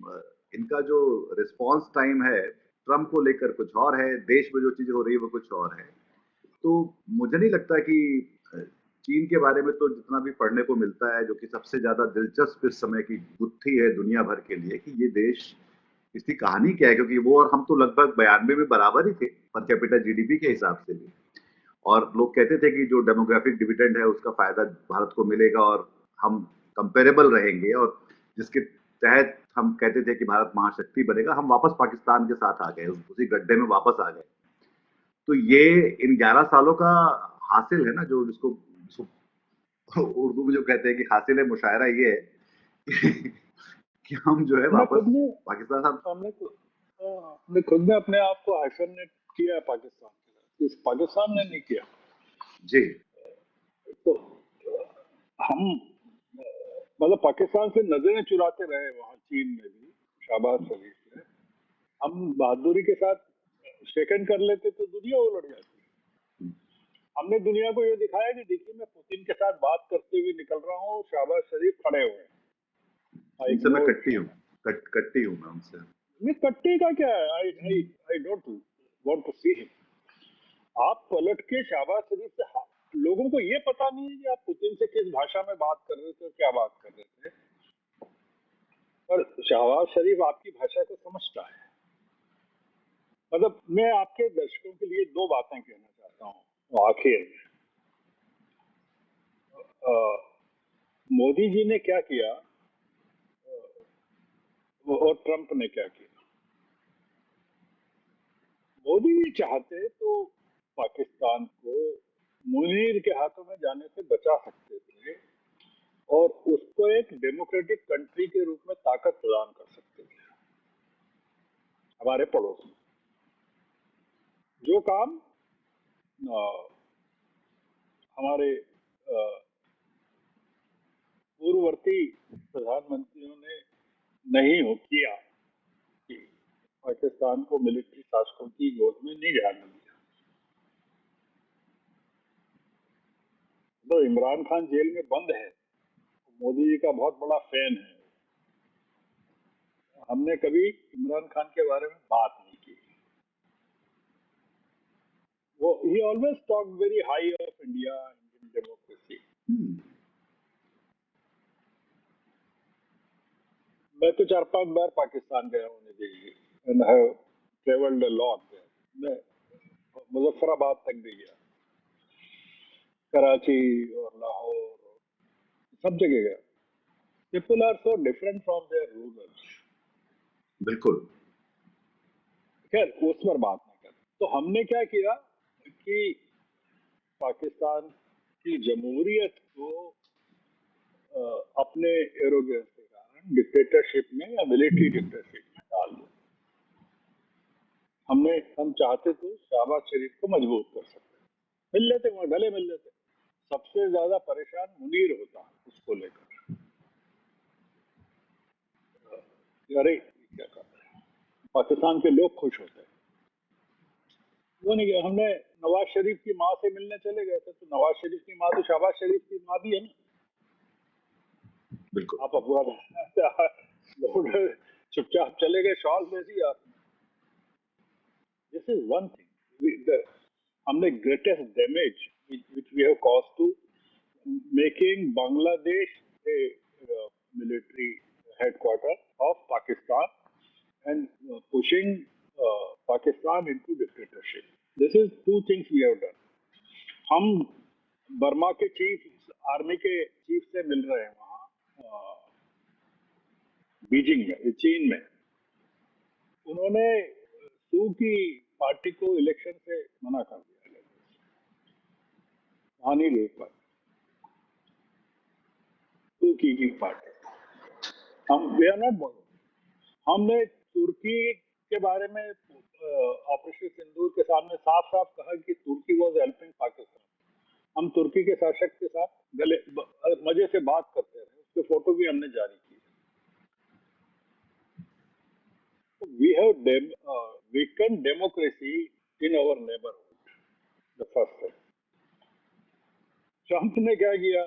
अ, इनका जो रिस्पॉन्स टाइम है ट्रम्प को लेकर कुछ और है, देश में जो चीजें हो रही है वो कुछ और है। तो मुझे नहीं लगता कि अ, चीन के बारे में तो जितना भी पढ़ने को मिलता है, जो कि सबसे ज्यादा दिलचस्प इस समय की गुत्थी है दुनिया भर के लिए, कि ये देश, इसकी कहानी क्या है, क्योंकि वो और हम तो लगभग 92 में बराबर ही थे पर कैपिटा जीडीपी के हिसाब से भी। और लोग कहते थे कि जो डेमोग्राफिक डिविडेंड है उसका फायदा भारत को मिलेगा और हम कंपेरेबल रहेंगे, और जिसके तहत हम कहते थे कि भारत महाशक्ति बनेगा, हम वापस पाकिस्तान के साथ आ गए, उसी गड्ढे में वापस आ गए। तो ये इन 11 सालों का हासिल है ना, जो जिसको उर्दू में जो कहते हैं कि हासिल है मुशायरा, ये है कि हम जो है हमने वापस खुद ने पाकिस्तान साथ। हमने खु- हमने खुद ने अपने आप को हाइफेनेट किया है पाकिस्तान के साथ, इस पाकिस्तान ने नहीं किया। जी। तो हम मतलब पाकिस्तान से नजरें चुराते रहे वहां चीन में भी, शहबाज शरीफ से। हम बहादुरी के साथ शेकन कर लेते तो दुनिया उलट जाती। हमने दुनिया को ये दिखाया कि देखिए मैं पुतिन के साथ बात करते हुए निकल रहा हूँ, शहबाज शरीफ खड़े हुए हैं। आई उनसे मैं इग्नोर कट्टी हूँ, कट्टी हूँ मैं उनसे। ये कट्टे का क्या है? I I I don't want to see him. आप पलट के शहबाज शरीफ से लोगों को ये पता नहीं है कि आप पुतिन से किस भाषा में बात कर रहे थे, क्या बात कर रहे थे, पर शहबाज शरीफ आपकी भाषा को समझता है। मतलब मैं आपके दर्शकों के लिए दो बातें कहना चाहता हूँ आखिर में। मोदी जी ने क्या किया और ट्रंप ने क्या किया। मोदी जी चाहते तो पाकिस्तान को मुनीर के हाथों में जाने से बचा सकते थे और उसको एक डेमोक्रेटिक कंट्री के रूप में ताकत प्रदान कर सकते थे हमारे पड़ोस में। जो काम हमारे पूर्ववर्ती प्रधानमंत्रियों ने नहीं हो किया कि पाकिस्तान को मिलिट्री शासकों की गोद में नहीं जाने दिया। तो इमरान खान जेल में बंद है, मोदी जी का बहुत बड़ा फैन है, हमने कभी इमरान खान के बारे में बात नहीं की। वो he always talk very high of India, Indian democracy. मैं तो 4-5 बार पाकिस्तान गया हूँ Nidhi, and have travelled a lot there. मैं मुजफ्फराबाद तक भी गया, कराची और लाहौर और सब जगह गया। People are so different from their rulers. बिल्कुल। खैर उस पर बात नहीं करते। तो हमने क्या किया कि पाकिस्तान की जमहूरियत को अपने एरोगेंस के कारण डिक्टेटरशिप में या मिलिट्री डिक्टेटरशिप में डाल दिया। हम चाहते तो शहबाज शरीफ को मजबूत कर सकते, मिल लेते वहां, गले मिल लेते। सबसे ज्यादा परेशान मुनीर होता उसको लेकर, अरे क्या कर रहे हैं, पाकिस्तान के लोग खुश होते हैं। वो नहीं गया। हमने नवाज शरीफ की माँ से मिलने चले गए थे, तो नवाज शरीफ की माँ तो शहबाज शरीफ की माँ भी है ना। बिल्कुल। आप अफवाह लोग चुपचाप चले गए, शॉल दे दिया आपने। This is one thing. हमने greatest damage which we have caused to making Bangladesh a military headquarter of Pakistan and pushing Pakistan into dictatorship. This is two things we have done. हम Burma के chief, army के chief से मिल रहे हैं वहाँ Beijing में, चीन में। उन्होंने सू की पार्टी को इलेक्शन से मना कर दिया, वहां नहीं ले पाए सू की पार्टी। हम वे आर नॉट बोलो। हमने तुर्की के बारे में ऑपरेशन सिंदूर के सामने साफ साफ कहा कि तुर्की वॉज हेल्पिंग पाकिस्तान। हम तुर्की के शासक के साथ गले मजे से बात करते रहे, उसके फोटो भी हमने जारी किए। We have weakened democracy in our neighbourhood, the first thing. Trump ने क्या किया,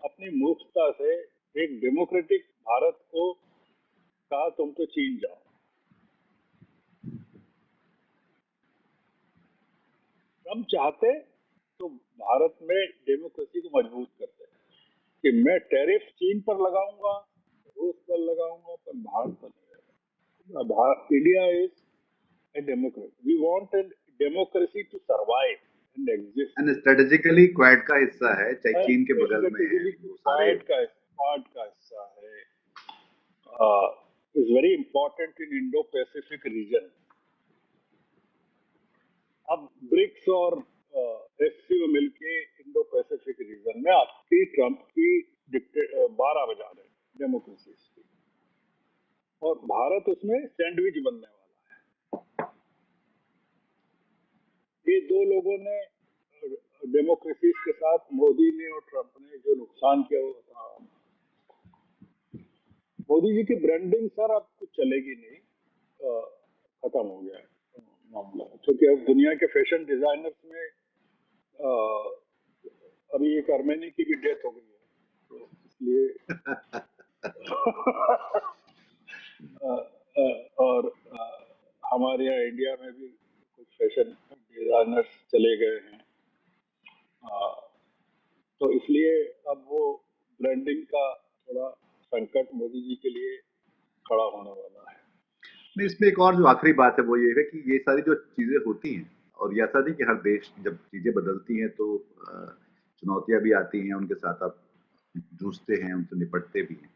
अपनी मूर्खता से एक डेमोक्रेटिक भारत को कहा तुम तो चीन जाओ। ट्रंप चाहते तो भारत में डेमोक्रेसी को मजबूत करते कि मैं टैरिफ चीन पर लगाऊंगा, रूस पर लगाऊंगा, पर भारत पर नहीं लगाऊंगा। India is a democracy, we want a democracy to survive and exist. And strategically Quad का हिस्सा है, चाहे चीन के बगल में है, वो सारे क्वाड का हिस्सा है, is very important in Indo Pacific region. अब ब्रिक्स और एससीओ मिलके इंडो पैसिफिक रीजन में आपकी ट्रंप की 12 बजा रहे डेमोक्रेसी की, और भारत उसमें सैंडविच बनने वाला है। ये दो लोगों ने डेमोक्रेसी के साथ, मोदी ने और ट्रंप ने जो नुकसान किया वो था। मोदी जी की ब्रांडिंग सर अब कुछ चलेगी नहीं, खत्म हो गया है मामला, क्योंकि अब दुनिया के फैशन डिजाइनर्स में अभी एक अर्मेनी की भी डेथ हो गई है, तो इसलिए और हमारे यहाँ इंडिया में भी कुछ फैशन डिजाइनर्स चले गए हैं, तो इसलिए अब वो ब्रांडिंग का थोड़ा संकट मोदी जी के लिए खड़ा होने वाला है। नहीं, इसमें एक और जो आखिरी बात है वो ये है कि ये सारी जो चीजें होती हैं, और ये ऐसा नहीं कि हर देश जब चीजें बदलती हैं तो चुनौतियां भी आती हैं, उनके साथ आप जूझते हैं, उनसे निपटते भी हैं।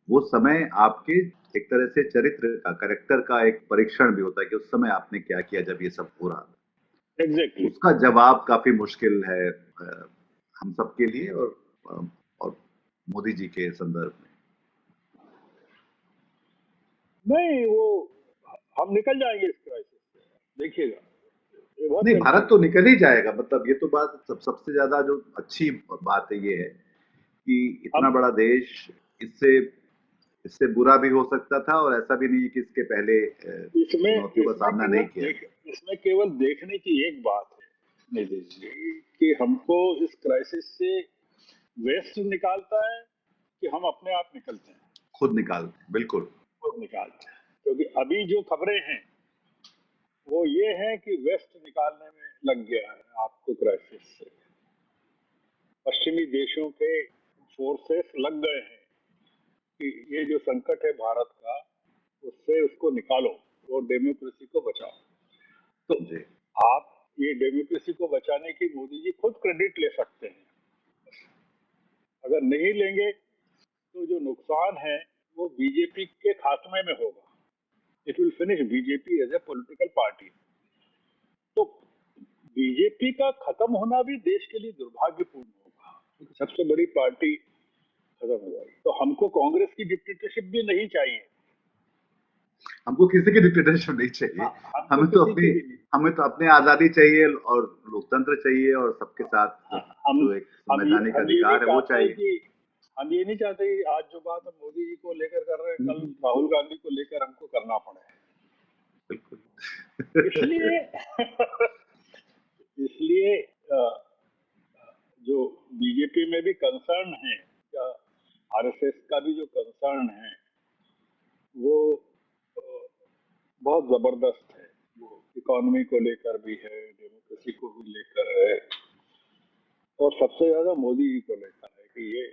वो समय आपके एक तरह से चरित्र का, कैरेक्टर का एक परीक्षण भी होता है कि उस समय आपने क्या किया जब ये सब हो रहा था। एग्जैक्टली। उसका जवाब काफी मुश्किल है हम सबके लिए, और मोदी जी के संदर्भ में। नहीं, वो हम निकल जाएंगे इस क्राइसिस से, देखिएगा। नहीं, भारत तो निकल ही जाएगा, मतलब ये तो बात सबसे ज्यादा जो अच्छी बात है ये है कि इतना बड़ा देश, इससे बुरा भी हो सकता था, और ऐसा भी नहीं कि इसके पहले चुनौतियों का सामना नहीं किया। इसमें केवल देखने की एक बात है नीतीश जी, कि हमको इस क्राइसिस से वेस्ट निकालता है कि हम अपने आप निकलते हैं। खुद निकालते हैं, बिल्कुल खुद निकालते हैं, क्योंकि अभी जो खबरें हैं वो ये है कि वेस्ट निकालने में लग गया है आपको क्राइसिस से। पश्चिमी देशों के फोर्सेस लग गए हैं कि ये जो संकट है भारत का, उससे उसको निकालो और डेमोक्रेसी को बचाओ। तो आप ये डेमोक्रेसी को बचाने की मोदी जी खुद क्रेडिट ले सकते हैं। अगर नहीं लेंगे तो जो नुकसान है वो बीजेपी के खात्मे में होगा। It will finish BJP as a political party. तो बीजेपी का खत्म होना भी देश के लिए दुर्भाग्यपूर्ण होगा, क्योंकि सबसे बड़ी पार्टी खत्म हो जाएगी। तो हमको कांग्रेस की डिक्टेटरशिप भी नहीं चाहिए, हमको किसी की डिक्टेटरशिप नहीं चाहिए। हमें तो अपनी आजादी चाहिए और लोकतंत्र चाहिए, और सबके साथ जो एक संवैधानिक अधिकार है वो चाहिए। हम ये नहीं चाहते कि आज जो बात हम मोदी जी को लेकर कर रहे हैं, कल राहुल गांधी को लेकर हमको करना पड़े। बिल्कुल। इसलिए जो बीजेपी में भी कंसर्न है, आरएसएस का भी जो कंसर्न है वो बहुत जबरदस्त है। वो इकोनॉमी को लेकर भी है, डेमोक्रेसी को भी लेकर है, और सबसे ज्यादा मोदी जी को लेकर है कि ये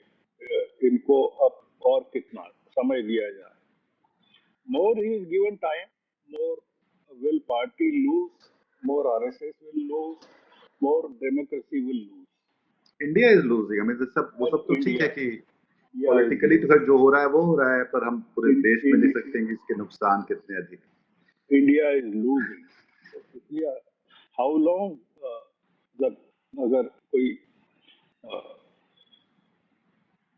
इनको अब और कितना समय दिया जाए। More he is given time, more will party lose, more RSS will lose, more democracy will lose. India is losing. हमें वो सब तो ठीक है कि पॉलिटिकली तो जो हो रहा है वो हो रहा है, पर हम पूरे देश में देख सकते हैं कि इसके नुकसान कितने अधिक। इंडिया इज लूजिंग, इसलिए हाउ लॉन्ग, जब अगर कोई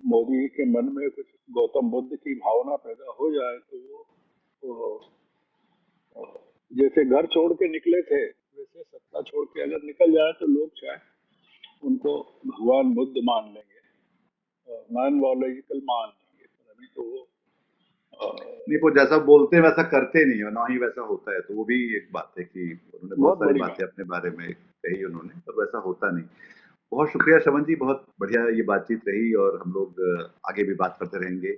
मोदी के मन में कुछ गौतम बुद्ध की भावना पैदा हो जाए तो वो जैसे घर छोड़ के निकले थे वैसे सत्ता छोड़ के अगर निकल जाए तो लोग शायद उनको भगवान बुद्ध मान लेंगे। नॉन-बायोलॉजिकल मान लेंगे, पर अभी तो वो नहीं, वो जैसा बोलते हैं वैसा करते नहीं है, ना ही वैसा होता है, तो वो भी एक बात है कि उन्होंने बहुत बहुत सारी बड़ी बातें बात। अपने बारे में कही उन्होंने, पर वैसा होता नहीं। बहुत शुक्रिया शवन जी, बहुत बढ़िया ये बातचीत रही और हम लोग आगे भी बात करते रहेंगे।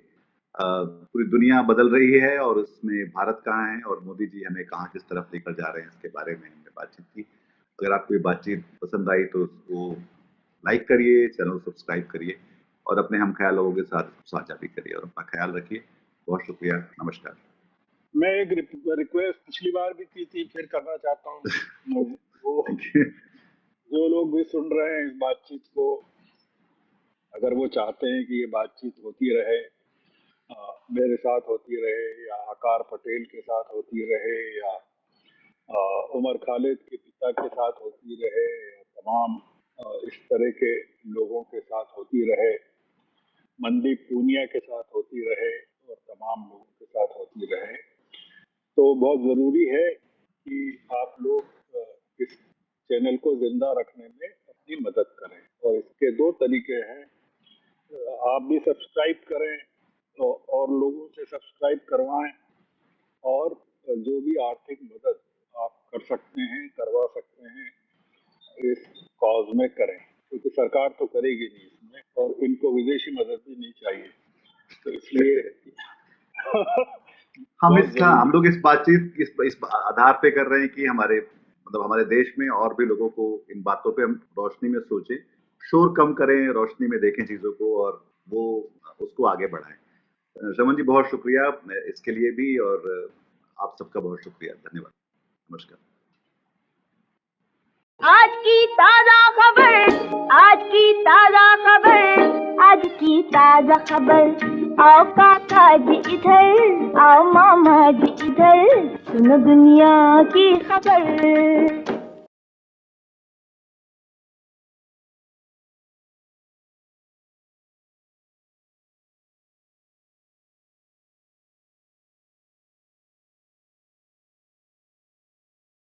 पूरी दुनिया बदल रही है और उसमें भारत कहाँ है और मोदी जी हमें कहाँ किस तरफ लेकर जा रहे हैं, इसके बारे में हमने बातचीत की। अगर आपको ये बातचीत पसंद आई तो उसको लाइक करिए, चैनल सब्सक्राइब करिए और अपने हम ख्याल लोगों के साथ साझा भी करिए और अपना ख्याल रखिए। बहुत शुक्रिया, नमस्कार। मैं एक रिक्वेस्ट पिछली बार भी की थी, फिर करना चाहता हूँ। वो जो लोग भी सुन रहे हैं इस बातचीत को, अगर वो चाहते हैं कि ये बातचीत होती रहे, मेरे साथ होती रहे या आकार पटेल के साथ होती रहे या उमर खालिद के पिता के साथ होती रहे या तमाम इस तरह के लोगों के साथ होती रहे, मनदीप पूनिया के साथ होती रहे और तमाम लोगों के साथ होती रहे, तो बहुत ज़रूरी है कि आप लोग इस चैनल को जिंदा रखने में अपनी मदद करें। और इसके दो तरीके हैं, आप भी सब्सक्राइब करें और लोगों से सब्सक्राइब करवाएं, और जो भी आर्थिक मदद आप कर सकते हैं, करवा सकते हैं, इस कॉज में करें, क्योंकि सरकार तो करेगी नहीं इसमें और इनको विदेशी मदद भी नहीं चाहिए, तो इसलिए हम लोग इस बातचीत इस आधार पे कर रहे हैं कि हमारे देश में और भी लोगों को इन बातों पे हम रोशनी में सोचें, शोर कम करें, रोशनी में देखें चीजों को और वो उसको आगे बढ़ाएं। शवन जी बहुत शुक्रिया इसके लिए भी और आप सबका बहुत शुक्रिया, धन्यवाद, नमस्कार। आज की ताजा खबर, आज की ताजा खबर, आज की ताजा खबर। आओ काका जी इधर, आओ मामा जी इधर, सुनो दुनिया की खबर।